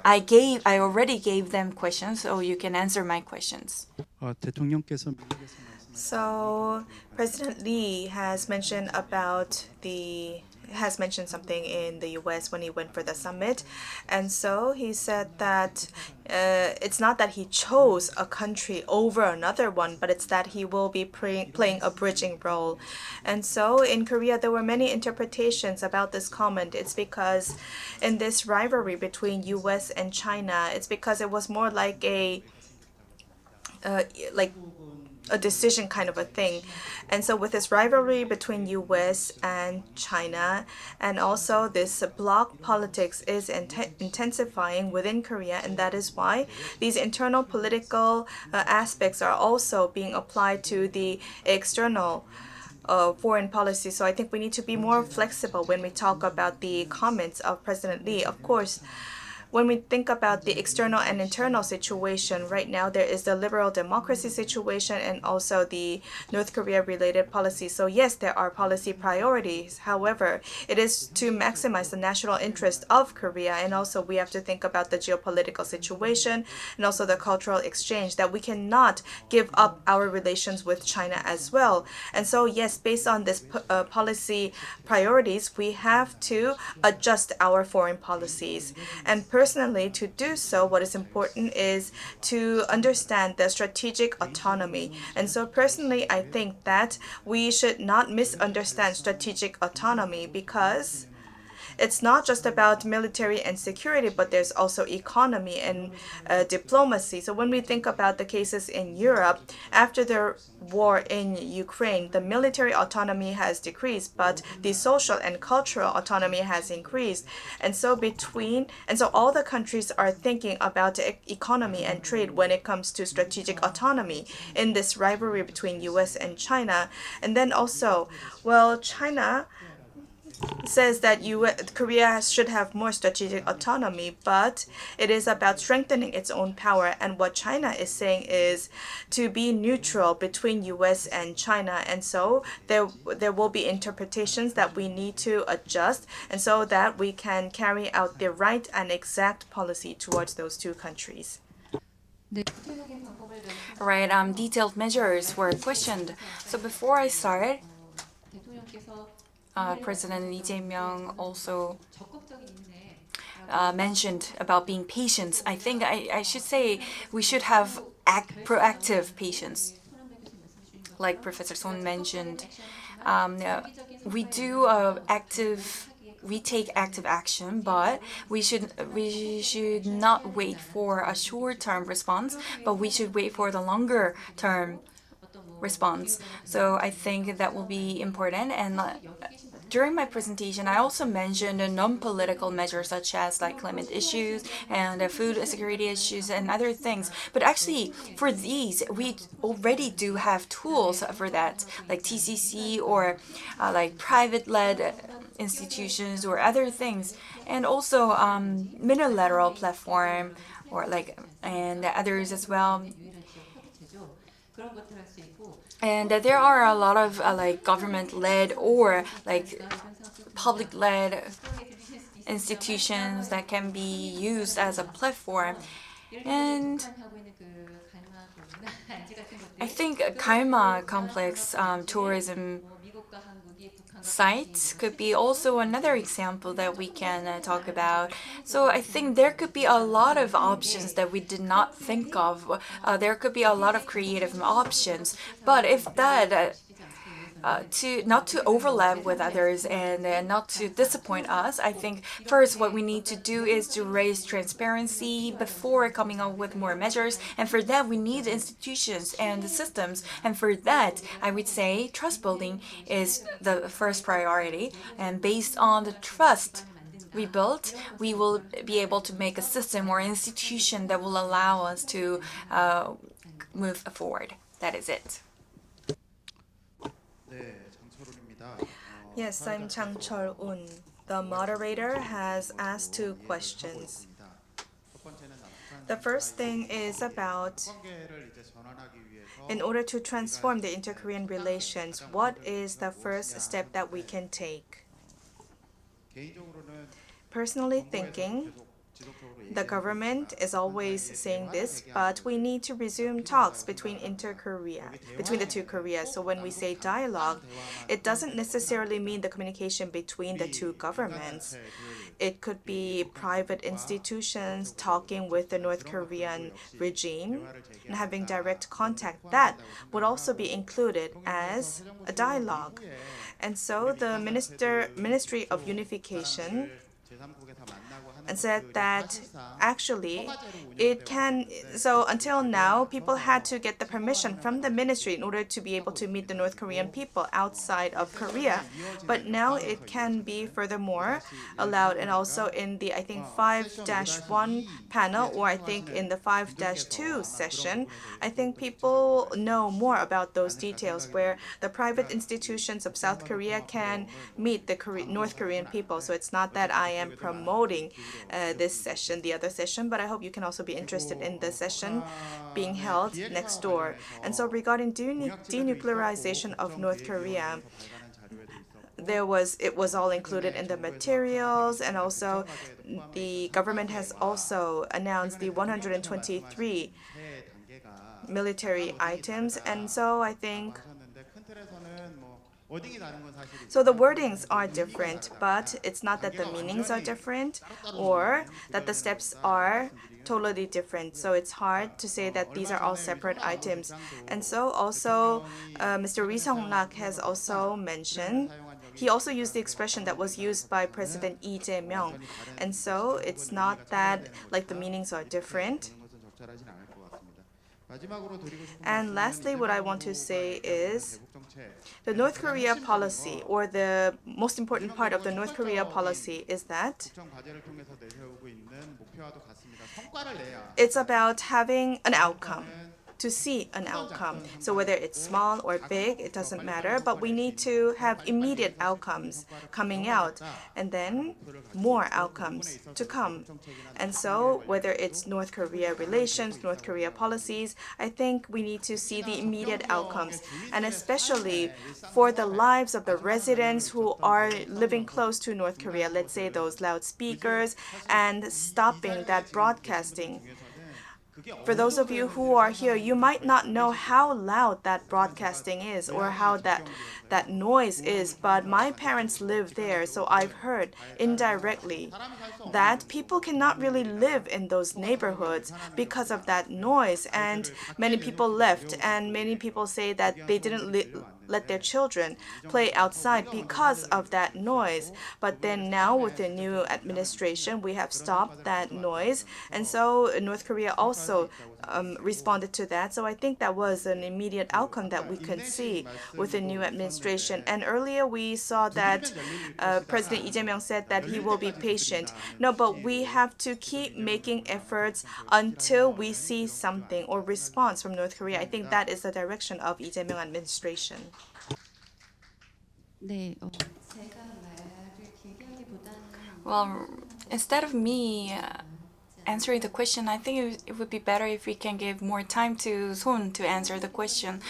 I already gave them questions, so you can answer my questions. 대통령께서 미국에서 So President Lee has mentioned something in the US when he went for the summit. And so he said that it's not that he chose a country over another one, but it's that he will be playing a bridging role. And so in Korea, there were many interpretations about this comment. It's because in this rivalry between US and China, it's because it was more like a decision kind of a thing. And so with this rivalry between US and China, and also this bloc politics is intensifying within Korea, and that is why these internal political aspects are also being applied to the external foreign policy. So I think we need to be more flexible when we talk about the comments of President Lee. Of course, when we think about the external and internal situation, right now there is the liberal democracy situation and also the North Korea related policy. So yes, there are policy priorities. However, it is to maximize the national interest of Korea, and also we have to think about the geopolitical situation and also the cultural exchange, that we cannot give up our relations with China as well. And so yes, based on this policy priorities, we have to adjust our foreign policies. And personally, to do so, what is important is to understand the strategic autonomy. And so personally, I think that we should not misunderstand strategic autonomy, because it's not just about military and security, but there's also economy and diplomacy. So when we think about the cases in Europe, after the war in Ukraine, the military autonomy has decreased, but the social and cultural autonomy has increased. And so all the countries are thinking about economy and trade when it comes to strategic autonomy in this rivalry between US and China. And then also, China says that Korea should have more strategic autonomy, but it is about strengthening its own power. And what China is saying is to be neutral between US and China. And so there will be interpretations that we need to adjust, and so that we can carry out the right and exact policy towards those two countries. Right, detailed measures were questioned. So before I start, President Lee Jae-myung also mentioned about being patient. I think I should say we should have proactive patience. Like Professor Son mentioned, we take active action, but we should not wait for a short-term response, but we should wait for the longer-term response. So I think that will be important. And during my presentation, I also mentioned non-political measures such as climate issues and food security issues and other things. But actually, for these, we already do have tools for that, like TCC or private-led institutions or other things, and also multilateral platform and others as well. And there are a lot of government-led or public-led institutions that can be used as a platform. And I think Karma Complex tourism sites could be also another example that we can talk about. So I think there could be a lot of options that we did not think of. There could be a lot of creative options. But if that to not to overlap with others and not to disappoint us. I think first what we need to do is to raise transparency before coming up with more measures, and for that we need institutions and the systems, and for that I would say trust building is the first priority, and based on the trust we built, we will be able to make a system or institution that will allow us to move forward. That is it. 네, 장철훈입니다. Yes, I'm Chang Chol-un. The moderator has asked two questions. 첫 번째는 The first thing is about, 관계를 이제 전환하기 위해서 in order to transform the inter-Korean relations, what is the first step that we can take? 개인적으로는 Personally thinking, 계속 지속적으로 the government is always saying this, but we need to resume talks between the two Koreas. So when we say dialogue, it doesn't necessarily mean the communication between the two governments. It could be private institutions talking with the North Korean regime and having direct contact. That would also be included as a dialogue. And so the Ministry of Unification 제3국에서 만나고 하는 and said that actually so until now people had to get the permission from the ministry in order to be able to meet the North Korean people outside of Korea, but now it can be furthermore allowed, and also in the I think 5-1 panel, or I think in the 5-2 session, I think people know more about those details where the private institutions of South Korea can meet the North Korean people. So it's not that I am promoting this session, the other session, but I hope you can also be interested in the session being held next door. And so regarding denuclearization of North Korea, it was all included in the materials, and also the government has also announced the 123 military items, and so I think so the wordings are different, but it's not that the meanings are different or that the steps are totally different. So it's hard to say that these are all separate items. And so also Mr. Ri Seong-lak has also mentioned, he also used the expression that was used by President Lee Jae-myung. And so it's not that like the meanings are different. And lastly, what I want to say is the North Korea policy, or the most important part of the North Korea policy, is that it's about having an outcome, to see an outcome. So whether it's small or big, it doesn't matter, but we need to have immediate outcomes coming out, and then more outcomes to come. And so whether it's North Korea relations, North Korea policies, I think we need to see the immediate outcomes, and especially for the lives of the residents who are living close to North Korea, let's say those loudspeakers, and stopping that broadcasting. For those of you who are here, you might not know how loud that broadcasting is or how that noise is, but my parents live there, so I've heard indirectly that people cannot really live in those neighborhoods because of that noise, and many people left, and many people say that they didn't let their children play outside because of that noise. But then now with the new administration, we have stopped that noise, and so North Korea also responded to that. So I think that was an immediate outcome that we could see with the new administration. And earlier we saw that President Lee Jae-myung said that he will be patient. No, but we have to keep making efforts until we see something or response from North Korea. I think that is the direction of Lee Jae-myung administration. 네, 제가 말을 길게 하기보다는 Well, instead of me answering the question, I think it would be better if we can give more time to Son to answer the question.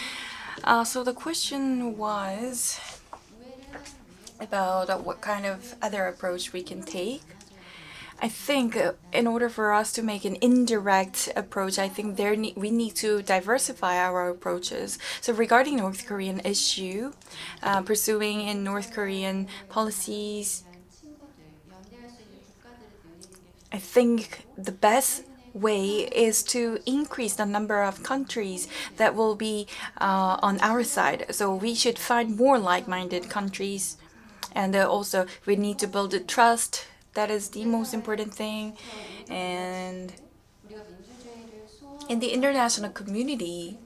So the question was about what kind of other approach we can take. I think in order for us to make an indirect approach, I think we need to diversify our approaches. So regarding North Korean issue, pursuing in North Korean policies, I think the best way is to increase the number of countries that will be on our side. So we should find more like-minded countries. And also, we need to build a trust. That is the most important thing. And in the international community,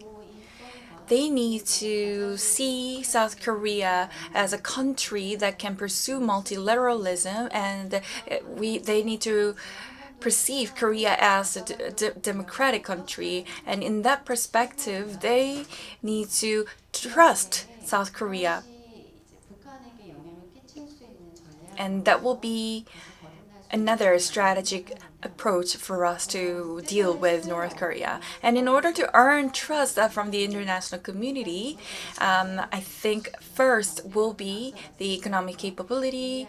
they need to see South Korea as a country that can pursue multilateralism, and they need to perceive Korea as a democratic country. And in that perspective, they need to trust South Korea. And that will be another strategic approach for us to deal with North Korea. And in order to earn trust from the international community, I think first will be the economic capability,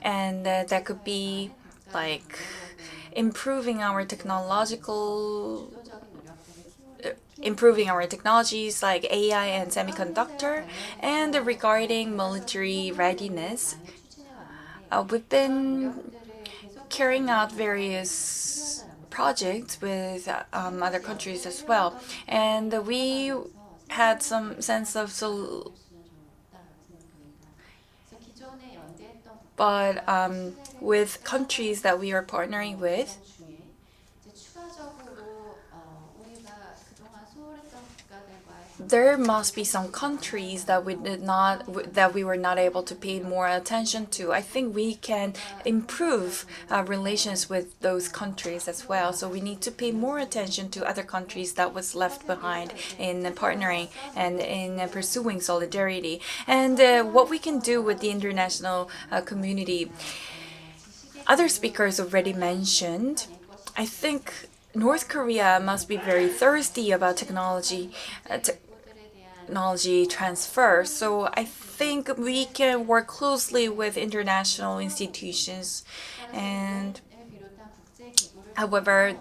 and that could be like improving our technologies like AI and semiconductor. And regarding military readiness, we've been carrying out various projects with other countries as well, and we had some sense of but with countries that we are partnering with, there must be some countries that we were not able to pay more attention to. I think we can improve relations with those countries as well. So we need to pay more attention to other countries that was left behind in partnering and in pursuing solidarity. And what we can do with the international community, other speakers already mentioned. I think North Korea must be very thirsty about technology transfer. So I think we can work closely with international institutions. And however,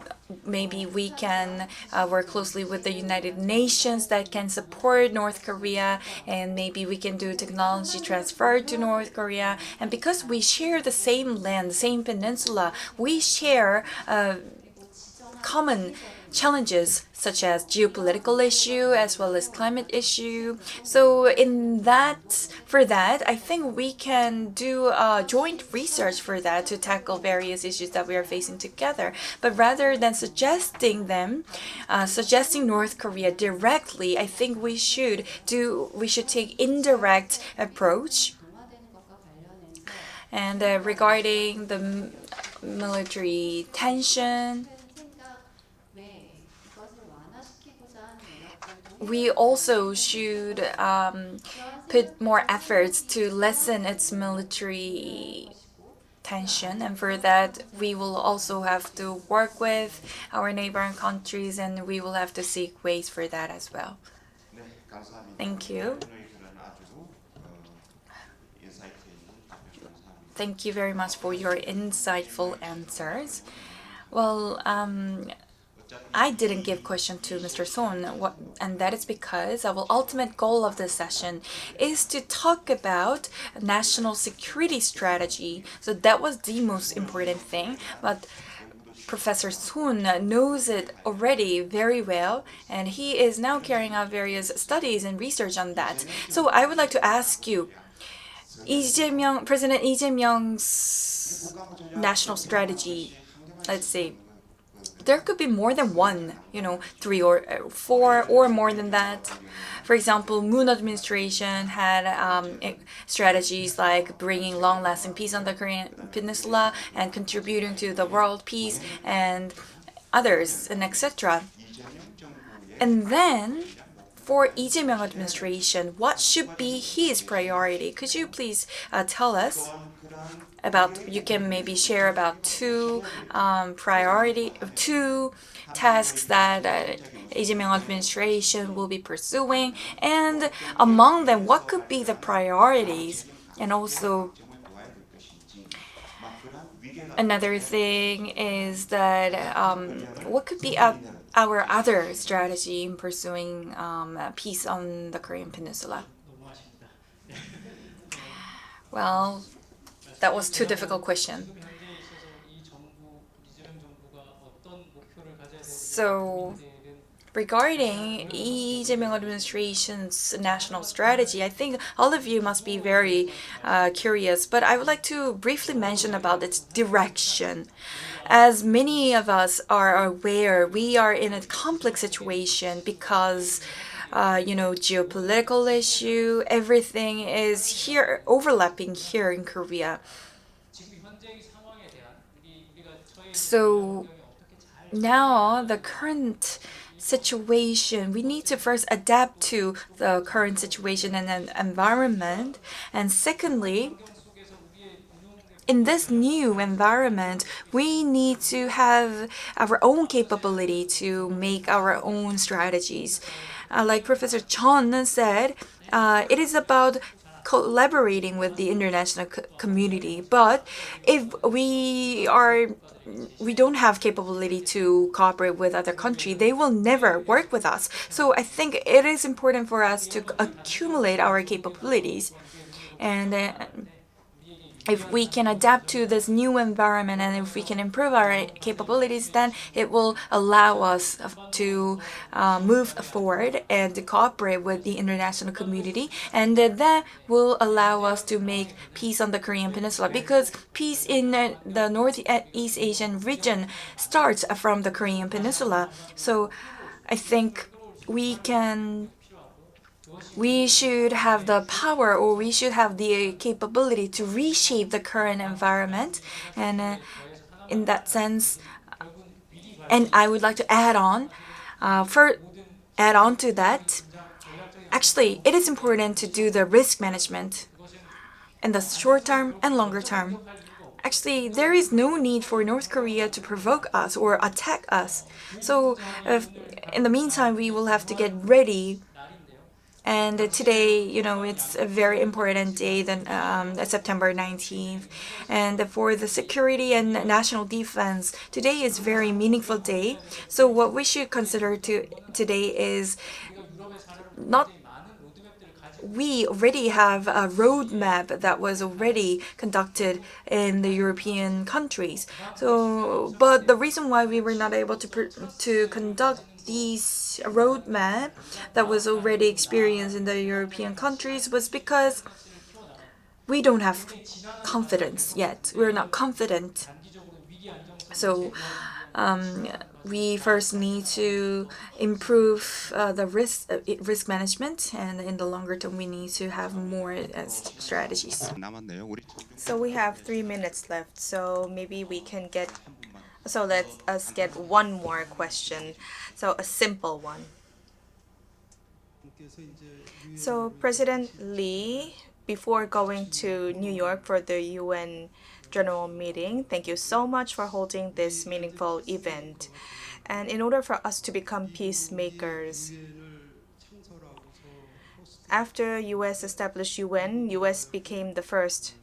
maybe we can work closely with the United Nations that can support North Korea, and maybe we can do technology transfer to North Korea. And because we share the same land, the same peninsula, we share common challenges such as geopolitical issue as well as climate issue. So for that, I think we can do joint research for that to tackle various issues that we are facing together. But rather than suggesting North Korea directly, I think we should take indirect approach. And regarding the military tension, we also should put more efforts to lessen its military tension, and for that we will also have to work with our neighboring countries, and we will have to seek ways for that as well. Thank you. Thank you very much for your insightful answers. Well, I didn't give question to Mr. Son, and that is because our ultimate goal of this session is to talk about national security strategy. So that was the most important thing, but Professor Son knows it already very well, and he is now carrying out various studies and research on that. So I would like to ask you, President Lee Jae-myung's national strategy, let's say, there could be more than one, 3 or 4 or more than that. For example, Moon administration had strategies like bringing long-lasting peace on the Korean peninsula and contributing to the world peace and others, and etc. And then for Lee Jae-myung administration, what should be his priority? Could you please tell us about, you can maybe share about two tasks that Lee Jae-myung administration will be pursuing, and among them, what could be the priorities? And also, another thing is that what could be our other strategy in pursuing peace on the Korean peninsula? Well, that was too difficult question. So, regarding Lee Jae-myung administration's national strategy, I think all of you must be very curious, but I would like to briefly mention about its direction. As many of us are aware, we are in a complex situation because geopolitical issue, everything is here overlapping here in Korea. So now the current situation, we need to first adapt to the current situation and then environment. And secondly, in this new environment, we need to have our own capability to make our own strategies. Like Professor Chon said, it is about collaborating with the international community. But if we don't have capability to cooperate with other countries, they will never work with us. So I think it is important for us to accumulate our capabilities. And if we can adapt to this new environment and if we can improve our capabilities, then it will allow us to move forward and to cooperate with the international community. And that will allow us to make peace on the Korean Peninsula, because peace in the Northeast Asian region starts from the Korean Peninsula. So I think we should have the power, or we should have the capability to reshape the current environment. And in that sense, and I would like to add on to that, actually, it is important to do the risk management in the short term and longer term. Actually, there is no need for North Korea to provoke us or attack us. So in the meantime, we will have to get ready. And today, it's a very important day, September 19th. And for the security and national defense, today is a very meaningful day. So what we should consider today is we already have a roadmap that was already conducted in the European countries. So, but the reason why we were not able to conduct these roadmap that was already experienced in the European countries was because we don't have confidence yet. We're not confident. So we first need to improve the risk management, and in the longer term, we need to have more strategies. 남았네요. 우리 So we have 3 minutes left. So maybe we can get. So let us get one more question. So a simple one. So President Lee, before going to New York for the UN General Meeting, thank you so much for holding this meaningful event. And in order for us to become peacemakers, after US established UN, US became the first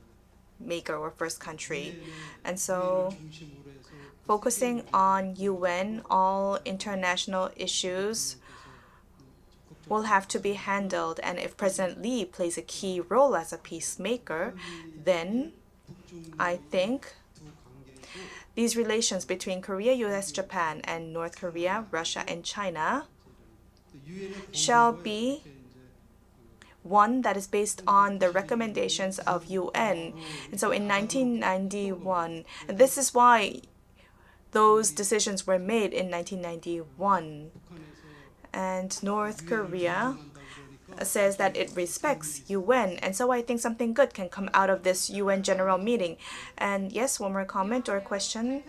maker or first country. And so focusing on UN, all international issues will have to be handled. And if President Lee plays a key role as a peacemaker, then I think these relations between Korea, US, Japan, and North Korea, Russia, and China shall be one that is based on the recommendations of UN. And so in 1991, and this is why those decisions were made in 1991. And North Korea says that it respects UN. And so I think something good can come out of this UN General Meeting. And yes, one more comment or question.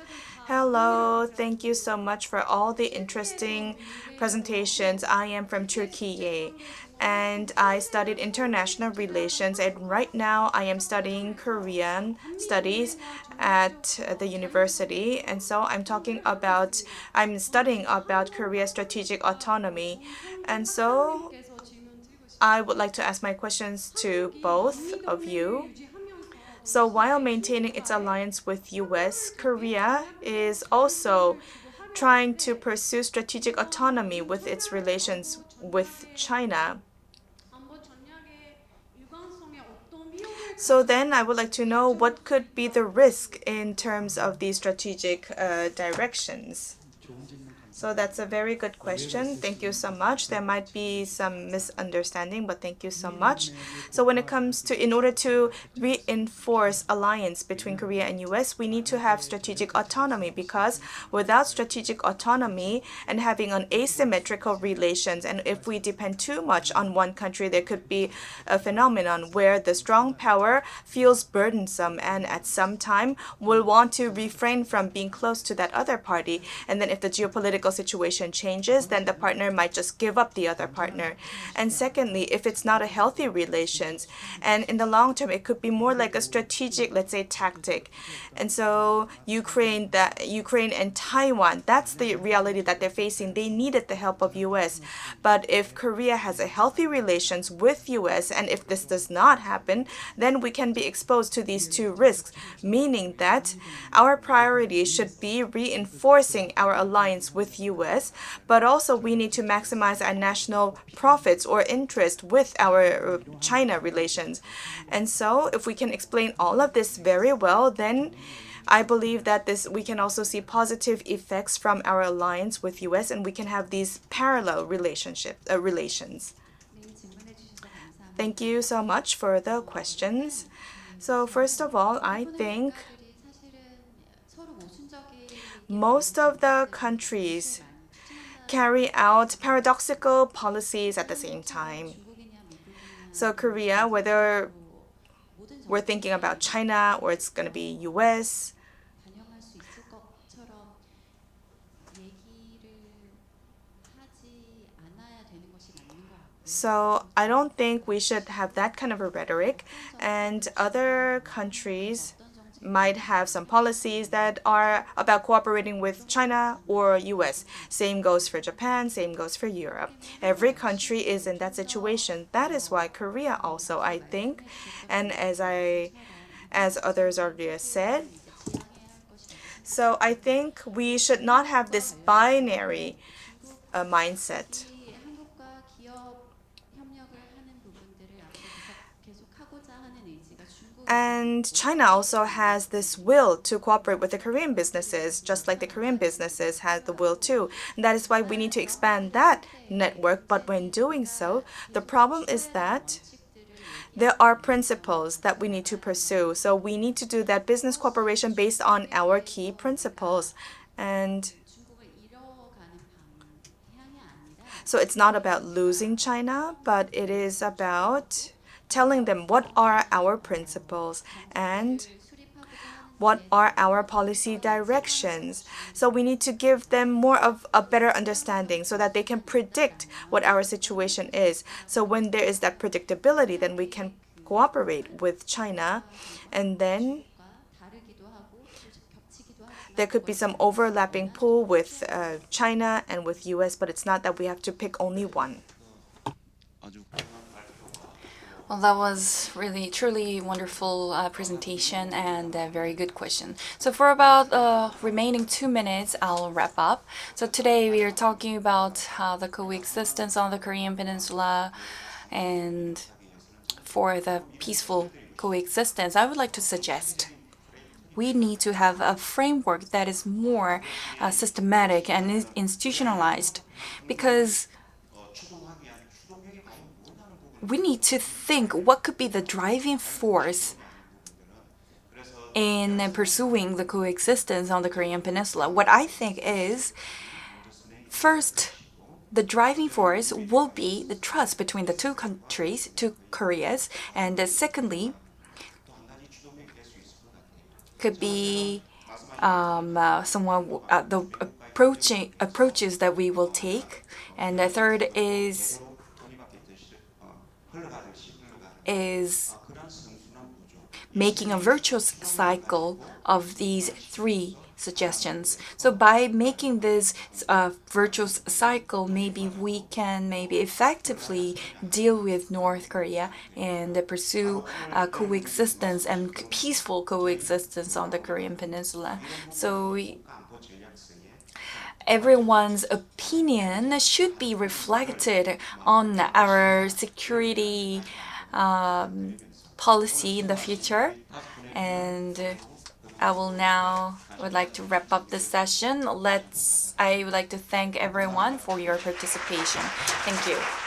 Hello, thank you so much for all the interesting presentations. I am from Turkey, and I studied international relations, and right now I am studying Korean studies at the university. And so I'm studying about Korea's strategic autonomy. And so I would like to ask my questions to both of you. So while maintaining its alliance with US, Korea is also trying to pursue strategic autonomy with its relations with China. So then I would like to know what could be the risk in terms of these strategic directions. So that's a very good question. Thank you so much. There might be some misunderstanding, but thank you so much. So when it comes to, in order to reinforce alliance between Korea and US, we need to have strategic autonomy, because without strategic autonomy and having an asymmetrical relations, and if we depend too much on one country, there could be a phenomenon where the strong power feels burdensome and at some time will want to refrain from being close to that other party. And then if the geopolitical situation changes, then the partner might just give up the other partner. And secondly, if it's not a healthy relations, and in the long term, it could be more like a strategic, let's say, tactic. And so Ukraine and Taiwan, that's the reality that they're facing. They needed the help of US. But if Korea has a healthy relations with US, and if this does not happen, then we can be exposed to these two risks, meaning that our priority should be reinforcing our alliance with US, but also we need to maximize our national profits or interest with our China relations. And so if we can explain all of this very well, then I believe that we can also see positive effects from our alliance with US, and we can have these parallel relations. Thank you so much for the questions. So first of all, I think most of the countries carry out paradoxical policies at the same time. So Korea, whether we're thinking about China or it's going to be US, so I don't think we should have that kind of a rhetoric. And other countries might have some policies that are about cooperating with China or US. Same goes for Japan, same goes for Europe. Every country is in that situation. That is why Korea also, I think, and as others already said, so I think we should not have this binary mindset. And China also has this will to cooperate with the Korean businesses, just like the Korean businesses have the will too. And that is why we need to expand that network. But when doing so, the problem is that there are principles that we need to pursue. So we need to do that business cooperation based on our key principles. And so it's not about losing China, but it is about telling them what are our principles and what are our policy directions. So we need to give them more of a better understanding so that they can predict what our situation is. So when there is that predictability, then we can cooperate with China, and then there could be some overlapping pool with China and with US, but it's not that we have to pick only one. Well, that was really, truly wonderful presentation and a very good question. So for about remaining 2 minutes, I'll wrap up. So today we are talking about the coexistence on the Korean Peninsula, and for the peaceful coexistence, I would like to suggest we need to have a framework that is more systematic and institutionalized, because we need to think what could be the driving force in pursuing the coexistence on the Korean Peninsula. What I think is, first, the driving force will be the trust between the two countries, two Koreas, and secondly, could be the approaches that we will take, and the third is making a virtuous cycle of these three suggestions. So by making this virtuous cycle, maybe we can effectively deal with North Korea and pursue coexistence and peaceful coexistence on the Korean Peninsula. So everyone's opinion should be reflected on our security policy in the future. And I would like to wrap up this session. I would like to thank everyone for your participation. Thank you.